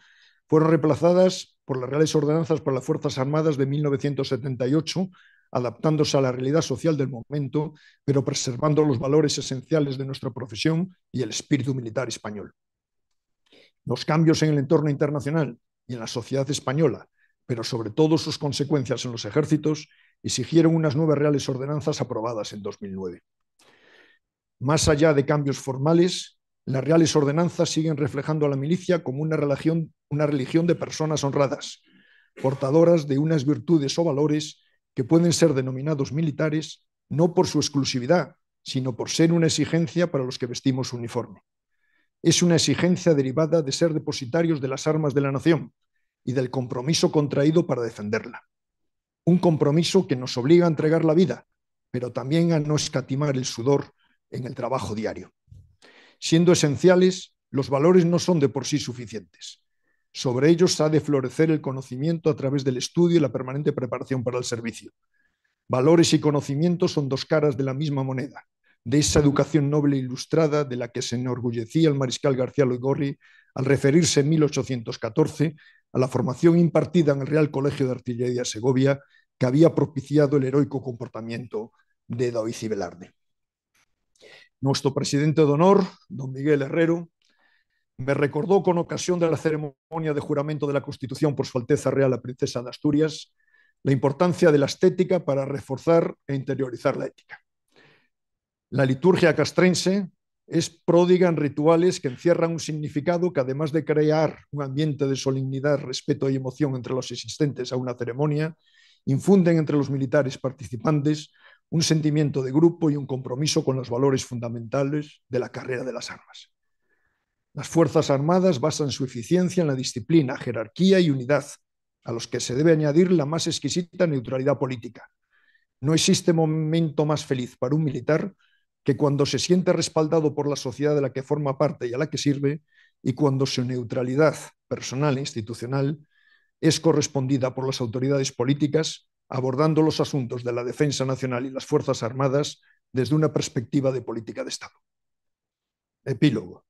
fueron reemplazadas por las Reales Ordenanzas para las Fuerzas Armadas de 1978, adaptándose a la realidad social del momento, pero preservando los valores esenciales de nuestra profesión y el espíritu militar español. Los cambios en el entorno internacional y en la sociedad española, pero sobre todo sus consecuencias en los ejércitos, exigieron unas nuevas Reales Ordenanzas aprobadas en 2009. Más allá de cambios formales, las Reales Ordenanzas siguen reflejando a la milicia como una religión de personas honradas, portadoras de unas virtudes o valores que pueden ser denominados militares no por su exclusividad, sino por ser una exigencia para los que vestimos su uniforme. Es una exigencia derivada de ser depositarios de las armas de la nación y del compromiso contraído para defenderla. Un compromiso que nos obliga a entregar la vida, pero también a no escatimar el sudor en el trabajo diario. Siendo esenciales, los valores no son de por sí suficientes. Sobre ellos ha de florecer el conocimiento a través del estudio y la permanente preparación para el servicio. Valores y conocimiento son dos caras de la misma moneda, de esa educación noble e ilustrada de la que se enorgullecía el mariscal García Loigorri al referirse en 1814 a la formación impartida en el Real Colegio de Artillería de Segovia, que había propiciado el heroico comportamiento de Daoiz y Velarde. Nuestro presidente de honor, don Miguel Herrero, me recordó con ocasión de la ceremonia de juramento de la Constitución por Su Alteza Real la Princesa de Asturias la importancia de la estética para reforzar e interiorizar la ética. La liturgia castrense es pródiga en rituales que encierran un significado que, además de crear un ambiente de solemnidad, respeto y emoción entre los asistentes a una ceremonia, infunden entre los militares participantes un sentimiento de grupo y un compromiso con los valores fundamentales de la carrera de las armas. Las Fuerzas Armadas basan su eficiencia en la disciplina, jerarquía y unidad, a los que se debe añadir la más exquisita neutralidad política. No existe momento más feliz para un militar que cuando se siente respaldado por la sociedad de la que forma parte y a la que sirve, y cuando su neutralidad personal e institucional es correspondida por las autoridades políticas, abordando los asuntos de la defensa nacional y las Fuerzas Armadas desde una perspectiva de política de Estado. Epílogo.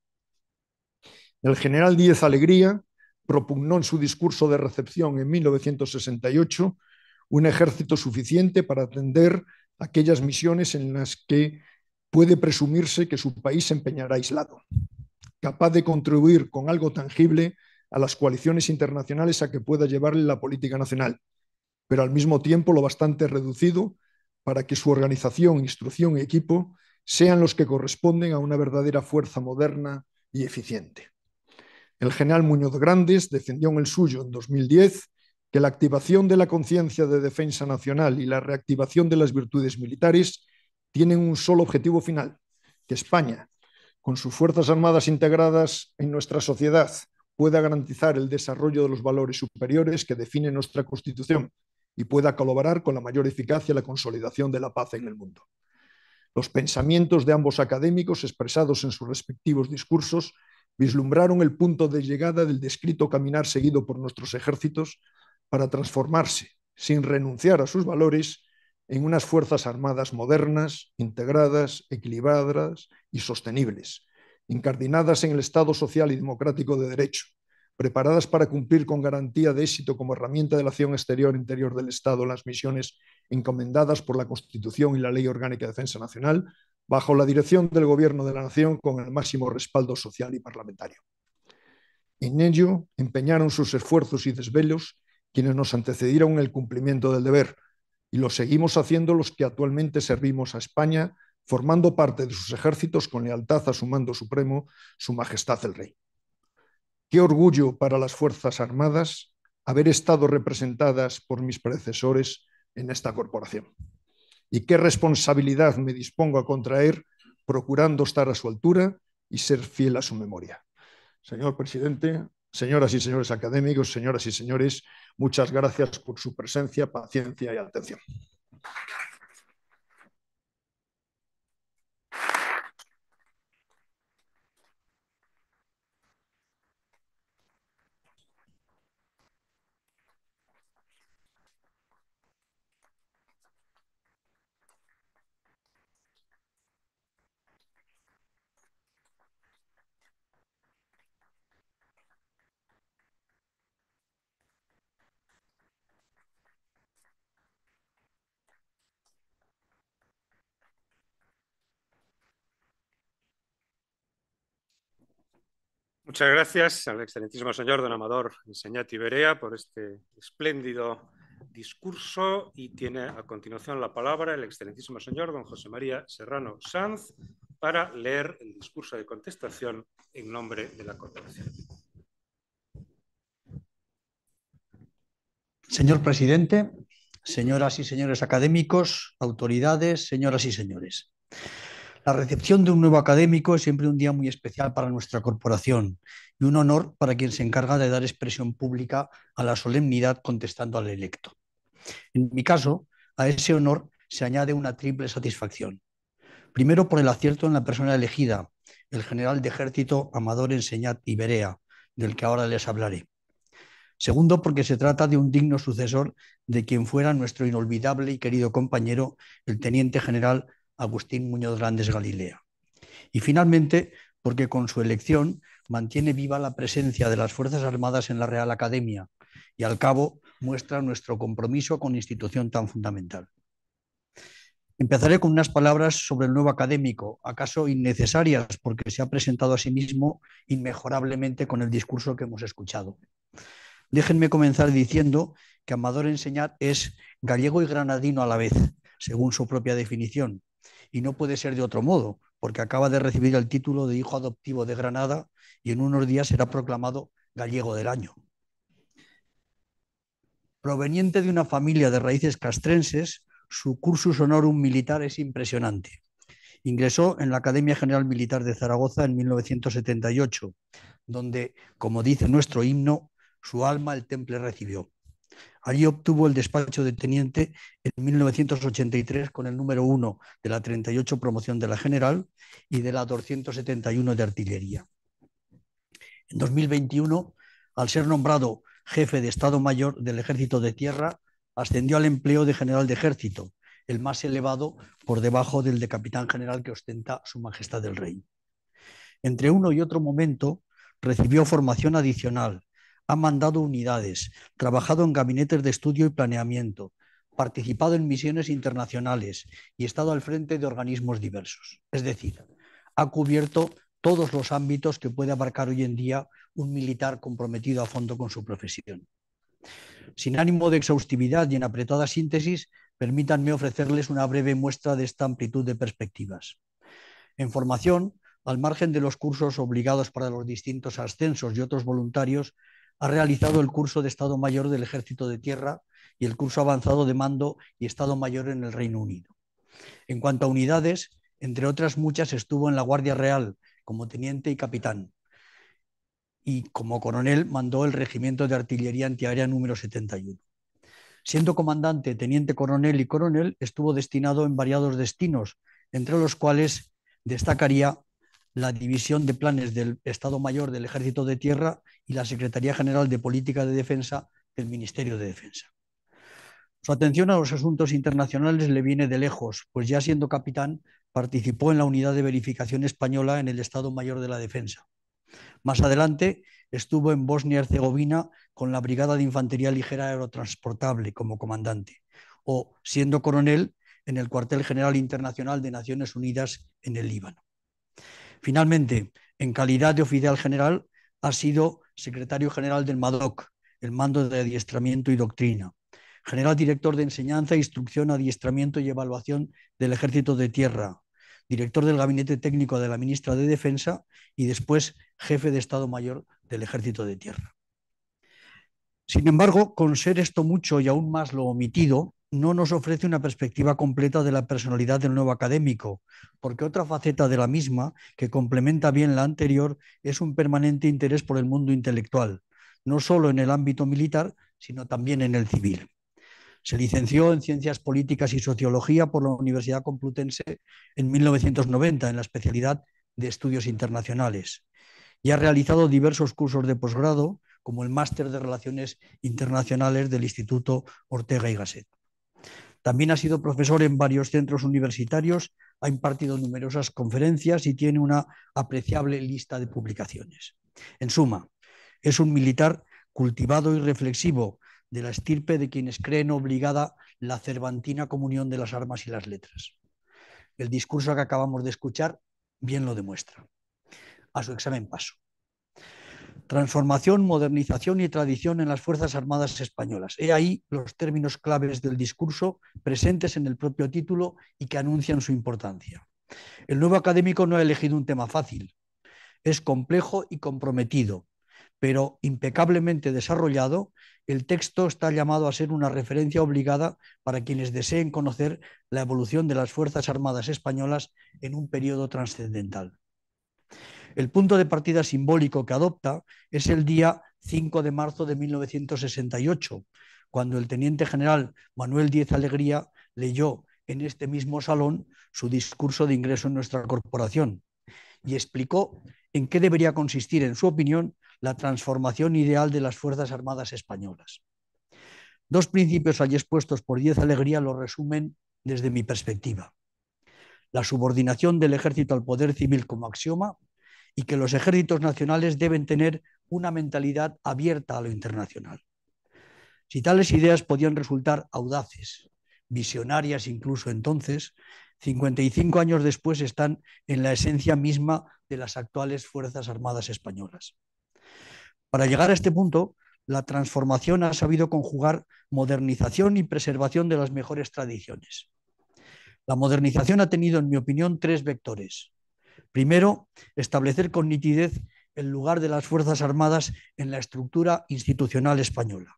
El general Díez Alegría propugnó en su discurso de recepción en 1968 un ejército suficiente para atender aquellas misiones en las que puede presumirse que su país se empeñará aislado, capaz de contribuir con algo tangible a las coaliciones internacionales a que pueda llevarle la política nacional, pero al mismo tiempo lo bastante reducido para que su organización, instrucción y equipo sean los que corresponden a una verdadera fuerza moderna y eficiente. El general Muñoz Grandes defendió en el suyo en 2010 que la activación de la conciencia de defensa nacional y la reactivación de las virtudes militares tienen un solo objetivo final, que España, con sus Fuerzas Armadas integradas en nuestra sociedad, pueda garantizar el desarrollo de los valores superiores que define nuestra Constitución y pueda colaborar con la mayor eficacia en la consolidación de la paz en el mundo. Los pensamientos de ambos académicos, expresados en sus respectivos discursos, vislumbraron el punto de llegada del descrito caminar seguido por nuestros ejércitos para transformarse, sin renunciar a sus valores, en unas Fuerzas Armadas modernas, integradas, equilibradas y sostenibles, incardinadas en el Estado social y democrático de derecho, preparadas para cumplir con garantía de éxito como herramienta de la acción exterior e interior del Estado en las misiones encomendadas por la Constitución y la Ley Orgánica de Defensa Nacional, bajo la dirección del Gobierno de la Nación con el máximo respaldo social y parlamentario. En ello empeñaron sus esfuerzos y desvelos quienes nos antecedieron en el cumplimiento del deber, y lo seguimos haciendo los que actualmente servimos a España, formando parte de sus ejércitos con lealtad a su mando supremo, Su Majestad el Rey. Qué orgullo para las Fuerzas Armadas haber estado representadas por mis predecesores en esta corporación. Y qué responsabilidad me dispongo a contraer procurando estar a su altura y ser fiel a su memoria. Señor presidente, señoras y señores académicos, señoras y señores, muchas gracias por su presencia, paciencia y atención. Muchas gracias al excelentísimo señor don Amador Enseñat y Berea por este espléndido discurso, y tiene a continuación la palabra el excelentísimo señor don José María Serrano Sanz para leer el discurso de contestación en nombre de la corporación. Señor presidente, señoras y señores académicos, autoridades, señoras y señores. La recepción de un nuevo académico es siempre un día muy especial para nuestra corporación y un honor para quien se encarga de dar expresión pública a la solemnidad contestando al electo. En mi caso, a ese honor se añade una triple satisfacción. Primero, por el acierto en la persona elegida, el general de ejército Amador Enseñat y Berea, del que ahora les hablaré. Segundo, porque se trata de un digno sucesor de quien fuera nuestro inolvidable y querido compañero, el teniente general Agustín Muñoz Grandes Galilea. Y finalmente, porque con su elección mantiene viva la presencia de las Fuerzas Armadas en la Real Academia y al cabo muestra nuestro compromiso con institución tan fundamental. Empezaré con unas palabras sobre el nuevo académico, acaso innecesarias porque se ha presentado a sí mismo inmejorablemente con el discurso que hemos escuchado. Déjenme comenzar diciendo que Amador Enseñat es gallego y granadino a la vez, según su propia definición, y no puede ser de otro modo, porque acaba de recibir el título de hijo adoptivo de Granada y en unos días será proclamado gallego del año. Proveniente de una familia de raíces castrenses, su cursus honorum militar es impresionante. Ingresó en la Academia General Militar de Zaragoza en 1978, donde, como dice nuestro himno, su alma el temple recibió. Allí obtuvo el despacho de teniente en 1983 con el número 1 de la 38 promoción de la General y de la 271 de Artillería. En 2021, al ser nombrado jefe de Estado Mayor del Ejército de Tierra, ascendió al empleo de general de ejército, el más elevado por debajo del de capitán general que ostenta Su Majestad el Rey. Entre uno y otro momento, recibió formación adicional, ha mandado unidades, trabajado en gabinetes de estudio y planeamiento, participado en misiones internacionales y estado al frente de organismos diversos. Es decir, ha cubierto todos los ámbitos que puede abarcar hoy en día un militar comprometido a fondo con su profesión. Sin ánimo de exhaustividad y en apretada síntesis, permítanme ofrecerles una breve muestra de esta amplitud de perspectivas. En formación, al margen de los cursos obligados para los distintos ascensos y otros voluntarios, ha realizado el curso de Estado Mayor del Ejército de Tierra y el curso avanzado de mando y Estado Mayor en el Reino Unido. En cuanto a unidades, entre otras muchas, estuvo en la Guardia Real como teniente y capitán. Y como coronel mandó el Regimiento de Artillería Antiaérea número 71. Siendo comandante, teniente coronel y coronel, estuvo destinado en variados destinos, entre los cuales destacaría la División de Planes del Estado Mayor del Ejército de Tierra y la Secretaría General de Política de Defensa del Ministerio de Defensa. Su atención a los asuntos internacionales le viene de lejos, pues ya siendo capitán participó en la Unidad de Verificación Española en el Estado Mayor de la Defensa. Más adelante estuvo en Bosnia y Herzegovina con la Brigada de Infantería Ligera Aerotransportable como comandante, o siendo coronel en el Cuartel General Internacional de Naciones Unidas en el Líbano. Finalmente, en calidad de oficial general, ha sido secretario general del MADOC, el Mando de Adiestramiento y Doctrina, general director de Enseñanza, Instrucción, Adiestramiento y Evaluación del Ejército de Tierra, director del Gabinete Técnico de la Ministra de Defensa y después jefe de Estado Mayor del Ejército de Tierra. Sin embargo, con ser esto mucho y aún más lo omitido, no nos ofrece una perspectiva completa de la personalidad del nuevo académico, porque otra faceta de la misma, que complementa bien la anterior, es un permanente interés por el mundo intelectual, no solo en el ámbito militar, sino también en el civil. Se licenció en Ciencias Políticas y Sociología por la Universidad Complutense en 1990 en la especialidad de Estudios Internacionales y ha realizado diversos cursos de posgrado, como el Máster de Relaciones Internacionales del Instituto Ortega y Gasset. También ha sido profesor en varios centros universitarios, ha impartido numerosas conferencias y tiene una apreciable lista de publicaciones. En suma, es un militar cultivado y reflexivo, de la estirpe de quienes creen obligada la cervantina comunión de las armas y las letras. El discurso que acabamos de escuchar bien lo demuestra. A su examen paso. Transformación, modernización y tradición en las Fuerzas Armadas Españolas. He ahí los términos claves del discurso presentes en el propio título y que anuncian su importancia. El nuevo académico no ha elegido un tema fácil. Es complejo y comprometido, pero impecablemente desarrollado. El texto está llamado a ser una referencia obligada para quienes deseen conocer la evolución de las Fuerzas Armadas Españolas en un periodo trascendental. El punto de partida simbólico que adopta es el día 5 de marzo de 1968, cuando el teniente general Manuel Díez Alegría leyó en este mismo salón su discurso de ingreso en nuestra corporación y explicó en qué debería consistir, en su opinión, la transformación ideal de las Fuerzas Armadas Españolas. Dos principios allí expuestos por Díez Alegría lo resumen desde mi perspectiva. La subordinación del ejército al poder civil como axioma y que los ejércitos nacionales deben tener una mentalidad abierta a lo internacional. Si tales ideas podían resultar audaces, visionarias incluso entonces, 55 años después están en la esencia misma de las actuales Fuerzas Armadas Españolas. Para llegar a este punto, la transformación ha sabido conjugar modernización y preservación de las mejores tradiciones. La modernización ha tenido, en mi opinión, tres vectores. Primero, establecer con nitidez el lugar de las Fuerzas Armadas en la estructura institucional española.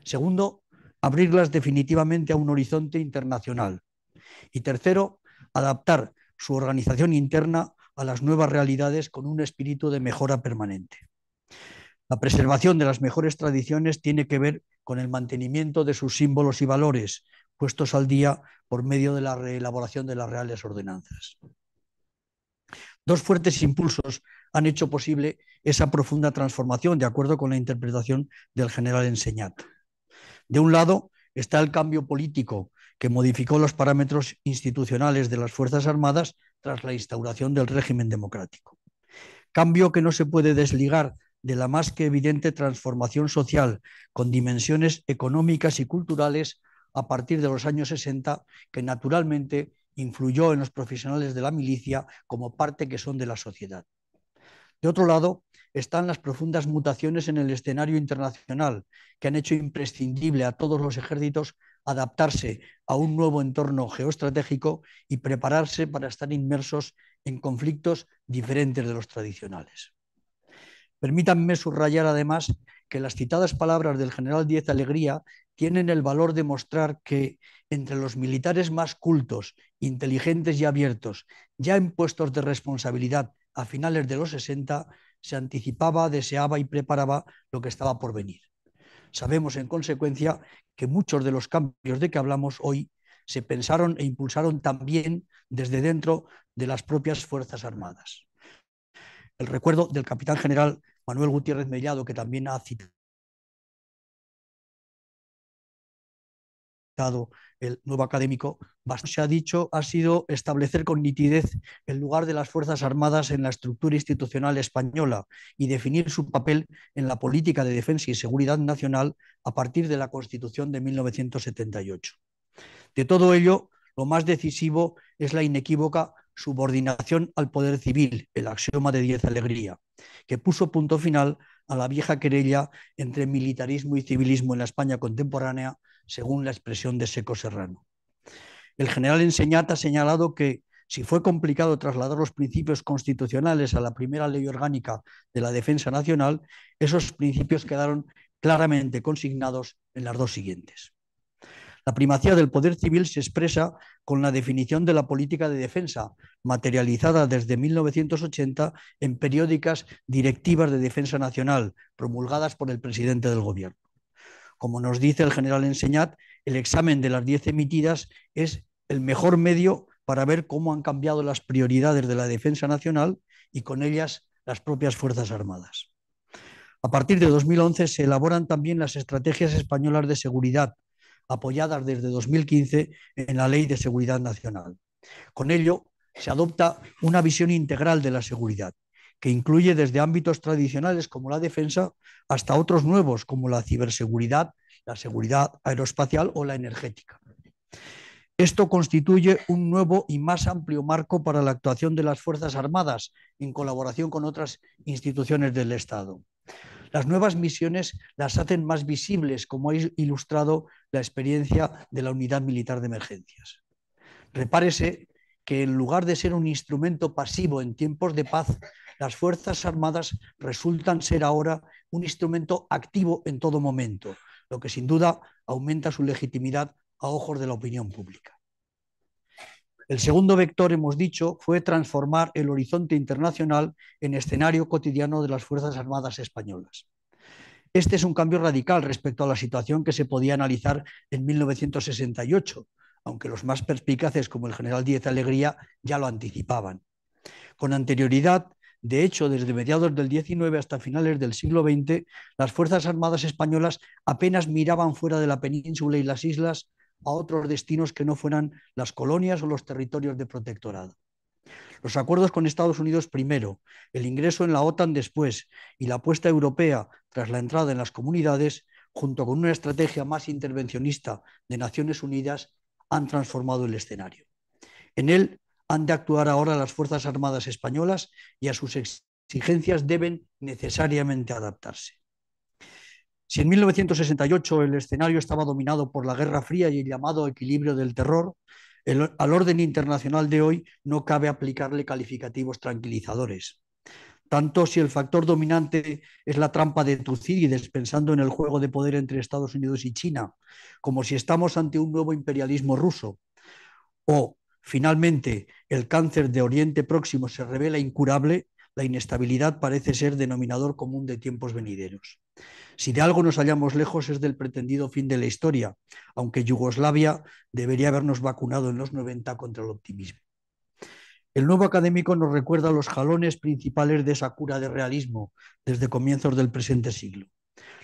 Segundo, abrirlas definitivamente a un horizonte internacional. Y tercero, adaptar su organización interna a las nuevas realidades con un espíritu de mejora permanente. La preservación de las mejores tradiciones tiene que ver con el mantenimiento de sus símbolos y valores, puestos al día por medio de la reelaboración de las Reales Ordenanzas. Dos fuertes impulsos han hecho posible esa profunda transformación, de acuerdo con la interpretación del general Enseñat. De un lado está el cambio político que modificó los parámetros institucionales de las Fuerzas Armadas tras la instauración del régimen democrático. Cambio que no se puede desligar de la más que evidente transformación social con dimensiones económicas y culturales a partir de los años 60, que naturalmente influyó en los profesionales de la milicia como parte que son de la sociedad. De otro lado, están las profundas mutaciones en el escenario internacional, que han hecho imprescindible a todos los ejércitos adaptarse a un nuevo entorno geoestratégico y prepararse para estar inmersos en conflictos diferentes de los tradicionales. Permítanme subrayar además que las citadas palabras del general Díez Alegría tienen el valor de mostrar que entre los militares más cultos, inteligentes y abiertos, ya en puestos de responsabilidad a finales de los 60, se anticipaba, deseaba y preparaba lo que estaba por venir. Sabemos, en consecuencia, que muchos de los cambios de que hablamos hoy se pensaron e impulsaron también desde dentro de las propias Fuerzas Armadas. El recuerdo del capitán general Manuel Gutiérrez Mellado, que también ha citado el nuevo académico, se ha dicho, ha sido establecer con nitidez el lugar de las Fuerzas Armadas en la estructura institucional española y definir su papel en la política de defensa y seguridad nacional a partir de la Constitución de 1978. De todo ello, lo más decisivo es la inequívoca subordinación al poder civil, el axioma de Díez Alegría, que puso punto final a la vieja querella entre militarismo y civilismo en la España contemporánea, según la expresión de Seco Serrano. El general Enseñat ha señalado que si fue complicado trasladar los principios constitucionales a la primera ley orgánica de la defensa nacional, esos principios quedaron claramente consignados en las dos siguientes. La primacía del poder civil se expresa con la definición de la política de defensa, materializada desde 1980 en periódicas directivas de defensa nacional, promulgadas por el presidente del gobierno. Como nos dice el general Enseñat, el examen de las 10 emitidas es el mejor medio para ver cómo han cambiado las prioridades de la defensa nacional y con ellas las propias Fuerzas Armadas. A partir de 2011 se elaboran también las estrategias españolas de seguridad, apoyadas desde 2015 en la Ley de Seguridad Nacional. Con ello se adopta una visión integral de la seguridad, que incluye desde ámbitos tradicionales como la defensa hasta otros nuevos como la ciberseguridad, la seguridad aeroespacial o la energética. Esto constituye un nuevo y más amplio marco para la actuación de las Fuerzas Armadas en colaboración con otras instituciones del Estado. Las nuevas misiones las hacen más visibles, como ha ilustrado la experiencia de la Unidad Militar de Emergencias. Repárese que en lugar de ser un instrumento pasivo en tiempos de paz, las Fuerzas Armadas resultan ser ahora un instrumento activo en todo momento, lo que sin duda aumenta su legitimidad a ojos de la opinión pública. El segundo vector, hemos dicho, fue transformar el horizonte internacional en escenario cotidiano de las Fuerzas Armadas españolas. Este es un cambio radical respecto a la situación que se podía analizar en 1968, aunque los más perspicaces como el general Díez Alegría ya lo anticipaban. Con anterioridad, de hecho, desde mediados del XIX hasta finales del siglo XX, las Fuerzas Armadas españolas apenas miraban fuera de la península y las islas a otros destinos que no fueran las colonias o los territorios de protectorado. Los acuerdos con Estados Unidos primero, el ingreso en la OTAN después y la apuesta europea tras la entrada en las comunidades, junto con una estrategia más intervencionista de Naciones Unidas, han transformado el escenario. En él han de actuar ahora las Fuerzas Armadas españolas y a sus exigencias deben necesariamente adaptarse. Si en 1968 el escenario estaba dominado por la Guerra Fría y el llamado equilibrio del terror, al orden internacional de hoy no cabe aplicarle calificativos tranquilizadores. Tanto si el factor dominante es la trampa de Tucídides, pensando en el juego de poder entre Estados Unidos y China, como si estamos ante un nuevo imperialismo ruso, o finalmente el cáncer de Oriente Próximo se revela incurable, la inestabilidad parece ser denominador común de tiempos venideros. Si de algo nos hallamos lejos es del pretendido fin de la historia, aunque Yugoslavia debería habernos vacunado en los 90 contra el optimismo. El nuevo académico nos recuerda los jalones principales de esa cura de realismo desde comienzos del presente siglo.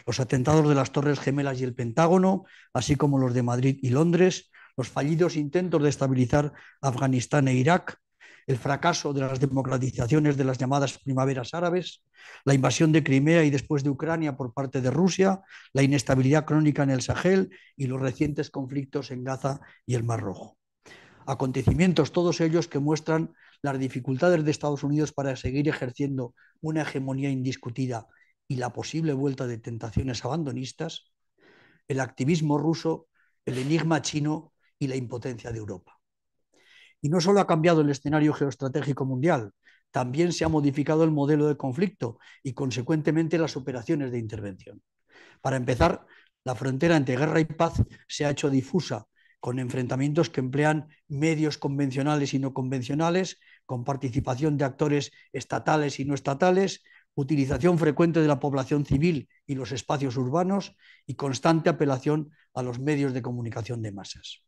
Los atentados de las Torres Gemelas y el Pentágono, así como los de Madrid y Londres, los fallidos intentos de estabilizar Afganistán e Irak, el fracaso de las democratizaciones de las llamadas primaveras árabes, la invasión de Crimea y después de Ucrania por parte de Rusia, la inestabilidad crónica en el Sahel y los recientes conflictos en Gaza y el Mar Rojo. Acontecimientos todos ellos que muestran las dificultades de Estados Unidos para seguir ejerciendo una hegemonía indiscutida y la posible vuelta de tentaciones abandonistas, el activismo ruso, el enigma chino y la impotencia de Europa. Y no solo ha cambiado el escenario geoestratégico mundial, también se ha modificado el modelo de conflicto y, consecuentemente, las operaciones de intervención. Para empezar, la frontera entre guerra y paz se ha hecho difusa, con enfrentamientos que emplean medios convencionales y no convencionales, con participación de actores estatales y no estatales, utilización frecuente de la población civil y los espacios urbanos y constante apelación a los medios de comunicación de masas.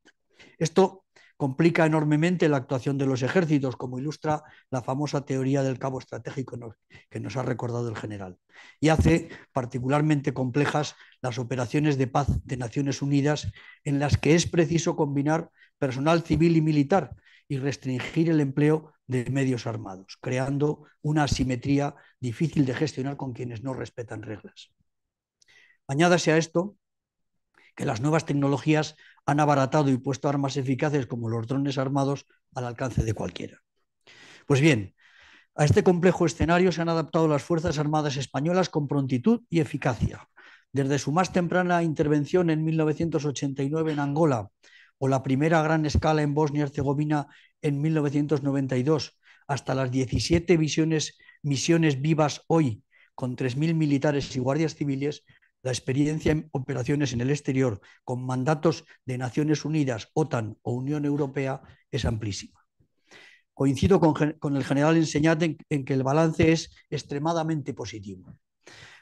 Esto complica enormemente la actuación de los ejércitos, como ilustra la famosa teoría del cabo estratégico que nos ha recordado el general, y hace particularmente complejas las operaciones de paz de Naciones Unidas, en las que es preciso combinar personal civil y militar y restringir el empleo de medios armados, creando una asimetría difícil de gestionar con quienes no respetan reglas. Añádase a esto que las nuevas tecnologías han abaratado y puesto armas eficaces como los drones armados al alcance de cualquiera. Pues bien, a este complejo escenario se han adaptado las Fuerzas Armadas españolas con prontitud y eficacia. Desde su más temprana intervención en 1989 en Angola o la primera a gran escala en Bosnia y Herzegovina en 1992, hasta las 17 misiones vivas hoy, con 3.000 militares y guardias civiles, la experiencia en operaciones en el exterior con mandatos de Naciones Unidas, OTAN o Unión Europea es amplísima. Coincido con el general Enseñat en que el balance es extremadamente positivo.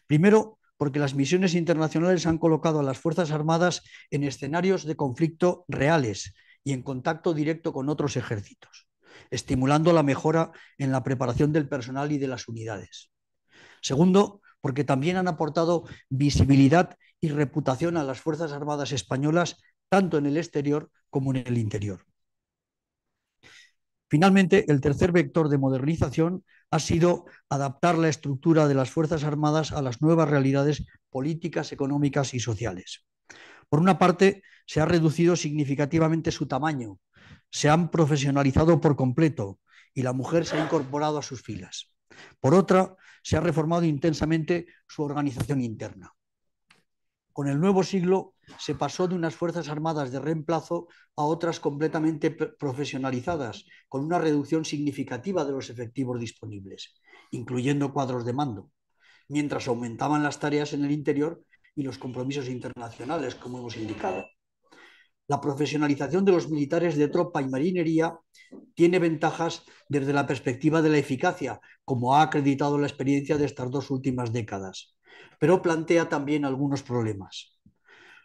Primero, porque las misiones internacionales han colocado a las Fuerzas Armadas en escenarios de conflicto reales y en contacto directo con otros ejércitos, estimulando la mejora en la preparación del personal y de las unidades. Segundo, porque también han aportado visibilidad y reputación a las Fuerzas Armadas españolas, tanto en el exterior como en el interior. Finalmente, el tercer vector de modernización ha sido adaptar la estructura de las Fuerzas Armadas a las nuevas realidades políticas, económicas y sociales. Por una parte, se ha reducido significativamente su tamaño, se han profesionalizado por completo y la mujer se ha incorporado a sus filas. Por otra, se ha reformado intensamente su organización interna. Con el nuevo siglo se pasó de unas Fuerzas Armadas de reemplazo a otras completamente profesionalizadas, con una reducción significativa de los efectivos disponibles, incluyendo cuadros de mando, mientras aumentaban las tareas en el interior y los compromisos internacionales, como hemos indicado. La profesionalización de los militares de tropa y marinería tiene ventajas desde la perspectiva de la eficacia, como ha acreditado la experiencia de estas 2 últimas décadas, pero plantea también algunos problemas.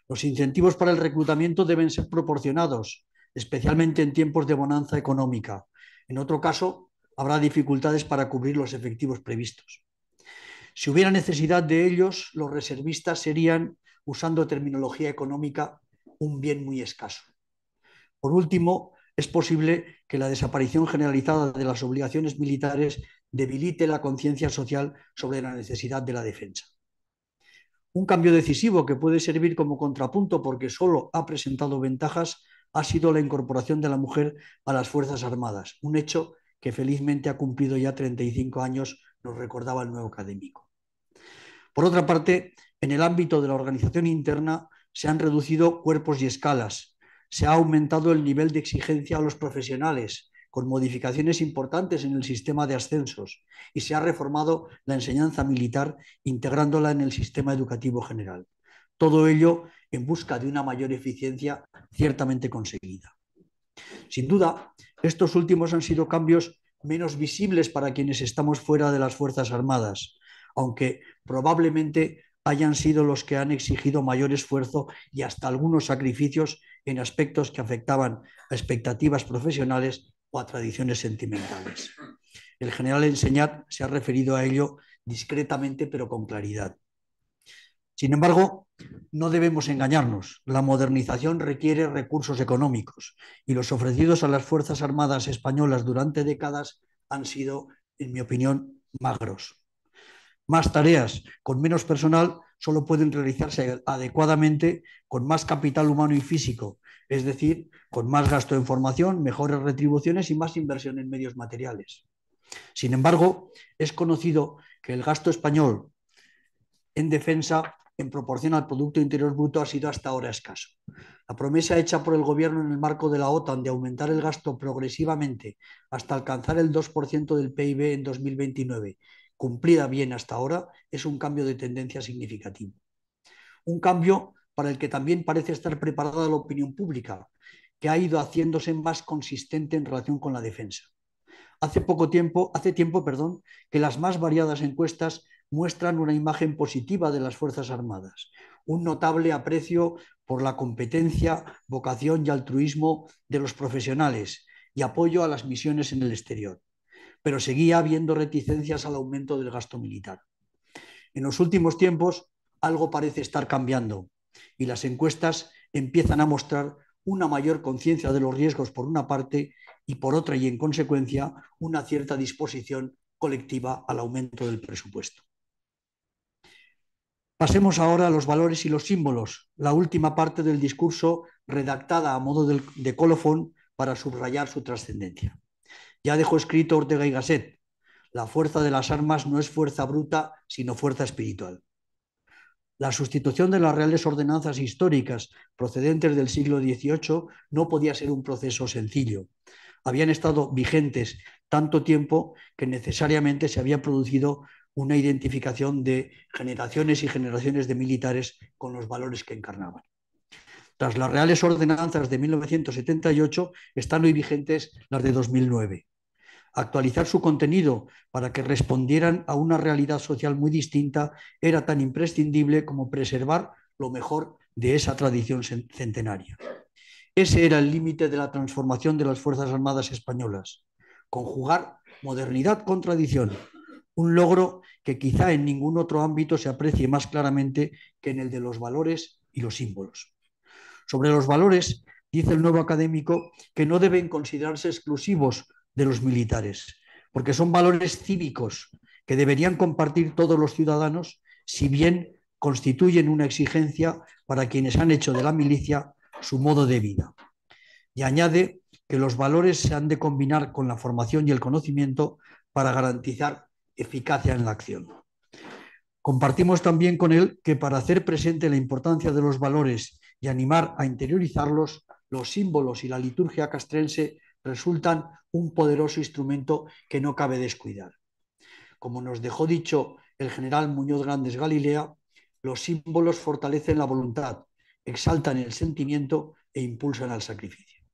Los incentivos para el reclutamiento deben ser proporcionados, especialmente en tiempos de bonanza económica. En otro caso, habrá dificultades para cubrir los efectivos previstos. Si hubiera necesidad de ellos, los reservistas serían, usando terminología económica, un bien muy escaso. Por último, es posible que la desaparición generalizada de las obligaciones militares debilite la conciencia social sobre la necesidad de la defensa. Un cambio decisivo que puede servir como contrapunto porque solo ha presentado ventajas ha sido la incorporación de la mujer a las Fuerzas Armadas, un hecho que felizmente ha cumplido ya 35 años, nos recordaba el nuevo académico. Por otra parte, en el ámbito de la organización interna se han reducido cuerpos y escalas, se ha aumentado el nivel de exigencia a los profesionales, con modificaciones importantes en el sistema de ascensos, y se ha reformado la enseñanza militar integrándola en el sistema educativo general. Todo ello en busca de una mayor eficiencia ciertamente conseguida. Sin duda, estos últimos han sido cambios menos visibles para quienes estamos fuera de las Fuerzas Armadas, aunque probablemente hayan sido los que han exigido mayor esfuerzo y hasta algunos sacrificios en aspectos que afectaban a expectativas profesionales o a tradiciones sentimentales. El general Enseñat se ha referido a ello discretamente pero con claridad. Sin embargo, no debemos engañarnos. La modernización requiere recursos económicos y los ofrecidos a las Fuerzas Armadas españolas durante décadas han sido, en mi opinión, magros. Más tareas con menos personal solo pueden realizarse adecuadamente con más capital humano y físico, es decir, con más gasto en formación, mejores retribuciones y más inversión en medios materiales. Sin embargo, es conocido que el gasto español en defensa en proporción al Producto Interior Bruto ha sido hasta ahora escaso. La promesa hecha por el Gobierno en el marco de la OTAN de aumentar el gasto progresivamente hasta alcanzar el 2% del PIB en 2029, cumplida bien hasta ahora, es un cambio de tendencia significativo. Un cambio para el que también parece estar preparada la opinión pública, que ha ido haciéndose más consistente en relación con la defensa. Hace tiempo, que las más variadas encuestas muestran una imagen positiva de las Fuerzas Armadas, un notable aprecio por la competencia, vocación y altruismo de los profesionales y apoyo a las misiones en el exterior. Pero seguía habiendo reticencias al aumento del gasto militar. En los últimos tiempos, algo parece estar cambiando y las encuestas empiezan a mostrar una mayor conciencia de los riesgos por una parte y por otra y en consecuencia una cierta disposición colectiva al aumento del presupuesto. Pasemos ahora a los valores y los símbolos, la última parte del discurso redactada a modo de colofón para subrayar su trascendencia. Ya dejó escrito Ortega y Gasset: la fuerza de las armas no es fuerza bruta, sino fuerza espiritual. La sustitución de las reales ordenanzas históricas procedentes del siglo XVIII no podía ser un proceso sencillo. Habían estado vigentes tanto tiempo que necesariamente se había producido una identificación de generaciones y generaciones de militares con los valores que encarnaban. Tras las reales ordenanzas de 1978, están hoy vigentes las de 2009. Actualizar su contenido para que respondieran a una realidad social muy distinta era tan imprescindible como preservar lo mejor de esa tradición centenaria. Ese era el límite de la transformación de las Fuerzas Armadas españolas: conjugar modernidad con tradición, un logro que quizá en ningún otro ámbito se aprecie más claramente que en el de los valores y los símbolos. Sobre los valores, dice el nuevo académico que no deben considerarse exclusivos de los militares, porque son valores cívicos que deberían compartir todos los ciudadanos, si bien constituyen una exigencia para quienes han hecho de la milicia su modo de vida. Y añade que los valores se han de combinar con la formación y el conocimiento para garantizar eficacia en la acción. Compartimos también con él que para hacer presente la importancia de los valores y animar a interiorizarlos, los símbolos y la liturgia castrense resultan un poderoso instrumento que no cabe descuidar. Como nos dejó dicho el general Muñoz Grandes Galilea, los símbolos fortalecen la voluntad, exaltan el sentimiento e impulsan al sacrificio.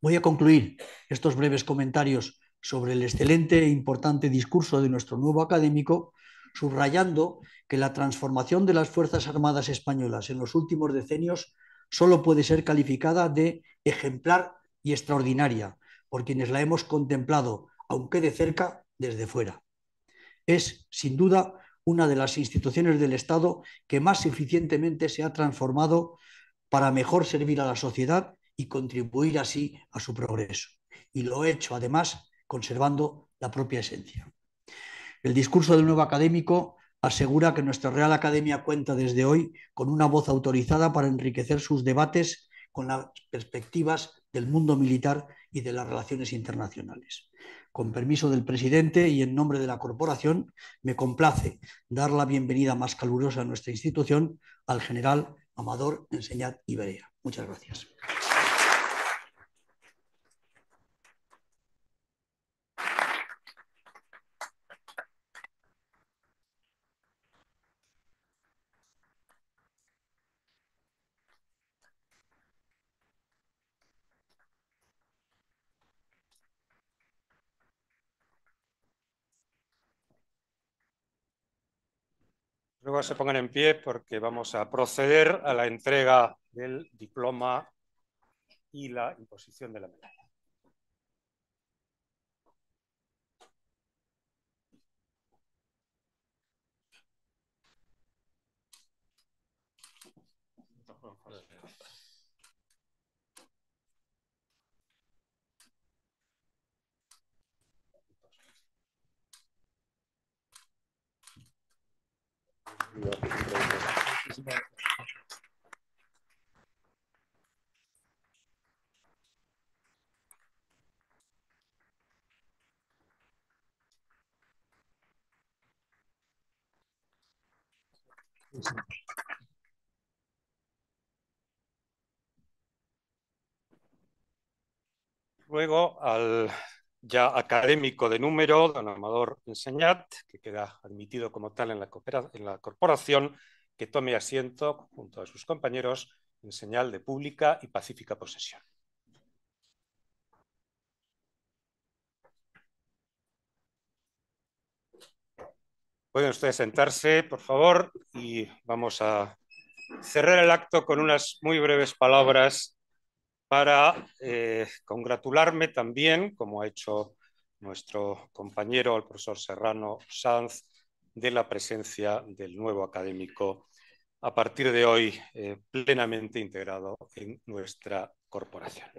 Voy a concluir estos breves comentarios sobre el excelente e importante discurso de nuestro nuevo académico, subrayando que la transformación de las Fuerzas Armadas españolas en los últimos decenios solo puede ser calificada de ejemplar y extraordinaria por quienes la hemos contemplado, aunque de cerca, desde fuera. Es, sin duda, una de las instituciones del Estado que más eficientemente se ha transformado para mejor servir a la sociedad y contribuir así a su progreso. Y lo he hecho, además, conservando la propia esencia. El discurso del nuevo académico asegura que nuestra Real Academia cuenta desde hoy con una voz autorizada para enriquecer sus debates con las perspectivas del mundo militar y de las relaciones internacionales. Con permiso del presidente y en nombre de la corporación, me complace dar la bienvenida más calurosa a nuestra institución al general Amador Enseñat y Berea. Muchas gracias. Luego se pongan en pie porque vamos a proceder a la entrega del diploma y la imposición de la medalla. Luego al ya académico de número, don Amador Enseñat, que queda admitido como tal en la corporación, que tome asiento junto a sus compañeros en señal de pública y pacífica posesión. Pueden ustedes sentarse, por favor, y vamos a cerrar el acto con unas muy breves palabras para congratularme también, como ha hecho nuestro compañero, el profesor Serrano Sanz, de la presencia del nuevo académico a partir de hoy plenamente integrado en nuestra corporación.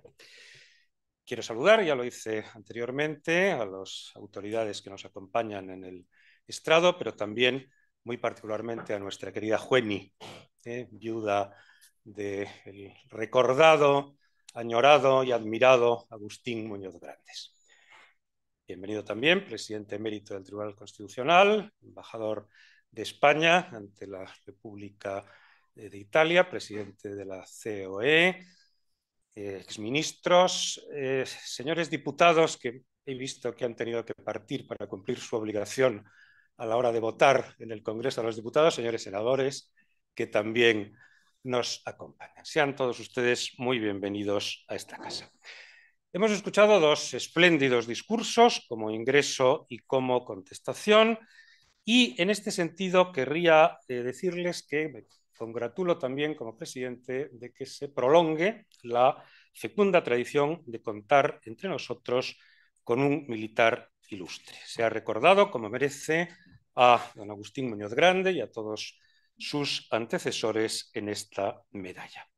Quiero saludar, ya lo hice anteriormente, a las autoridades que nos acompañan en el estrado, pero también muy particularmente a nuestra querida Jueni, viuda del recordado añorado y admirado Agustín Muñoz Grandes. Bienvenido también, presidente emérito del Tribunal Constitucional, embajador de España ante la República de Italia, presidente de la COE, exministros, señores diputados que he visto que han tenido que partir para cumplir su obligación a la hora de votar en el Congreso de los Diputados, señores senadores que también nos acompañan. Sean todos ustedes muy bienvenidos a esta casa. Hemos escuchado dos espléndidos discursos, como ingreso y como contestación, y en este sentido querría decirles que me congratulo también como presidente de que se prolongue la fecunda tradición de contar entre nosotros con un militar ilustre. Se ha recordado, como merece, a don Agustín Muñoz Grande y a todos sus antecesores en esta medalla.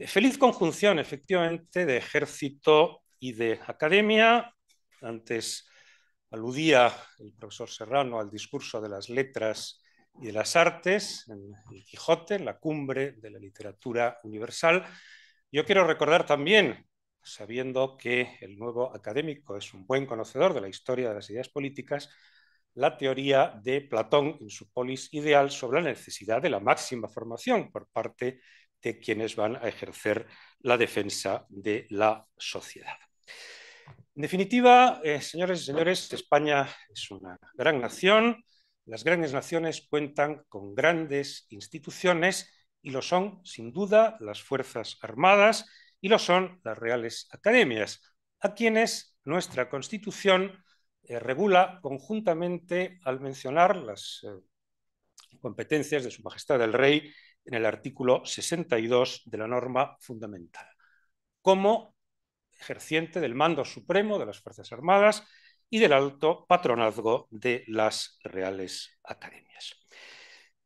Feliz conjunción, efectivamente, de ejército y de academia. Antes aludía el profesor Serrano al discurso de las letras y de las artes en el Quijote, en la cumbre de la literatura universal. Yo quiero recordar también, sabiendo que el nuevo académico es un buen conocedor de la historia de las ideas políticas, la teoría de Platón en su Polis Ideal sobre la necesidad de la máxima formación por parte de quienes van a ejercer la defensa de la sociedad. En definitiva, señores y señores, España es una gran nación. Las grandes naciones cuentan con grandes instituciones y lo son, sin duda, las Fuerzas Armadas y lo son las Reales Academias, a quienes nuestra Constitución regula conjuntamente al mencionar las competencias de Su Majestad el Rey en el artículo 62 de la norma fundamental, como ejerciente del mando supremo de las Fuerzas Armadas y del alto patronazgo de las Reales Academias.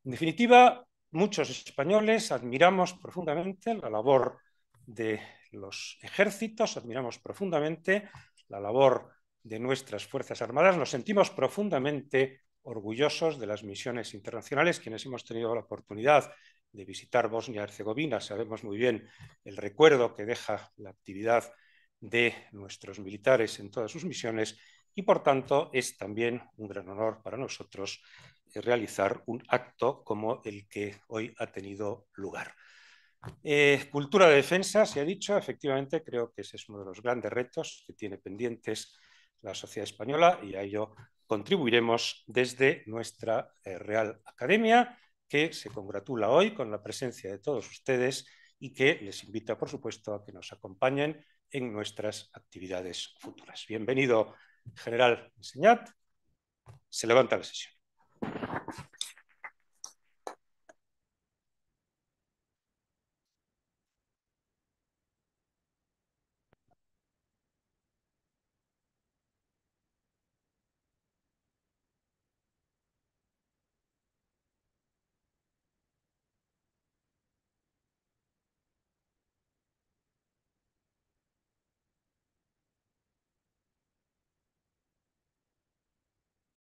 En definitiva, muchos españoles admiramos profundamente la labor de los ejércitos, admiramos profundamente la labor de nuestras Fuerzas Armadas, nos sentimos profundamente orgullosos de las misiones internacionales. Quienes hemos tenido la oportunidad de visitar Bosnia-Herzegovina sabemos muy bien el recuerdo que deja la actividad de nuestros militares en todas sus misiones y, por tanto, es también un gran honor para nosotros realizar un acto como el que hoy ha tenido lugar. Cultura de defensa, se ha dicho, efectivamente, creo que ese es uno de los grandes retos que tiene pendientes la sociedad española y a ello contribuiremos desde nuestra Real Academia, que se congratula hoy con la presencia de todos ustedes y que les invita, por supuesto, a que nos acompañen en nuestras actividades futuras. Bienvenido, general Enseñat. Se levanta la sesión.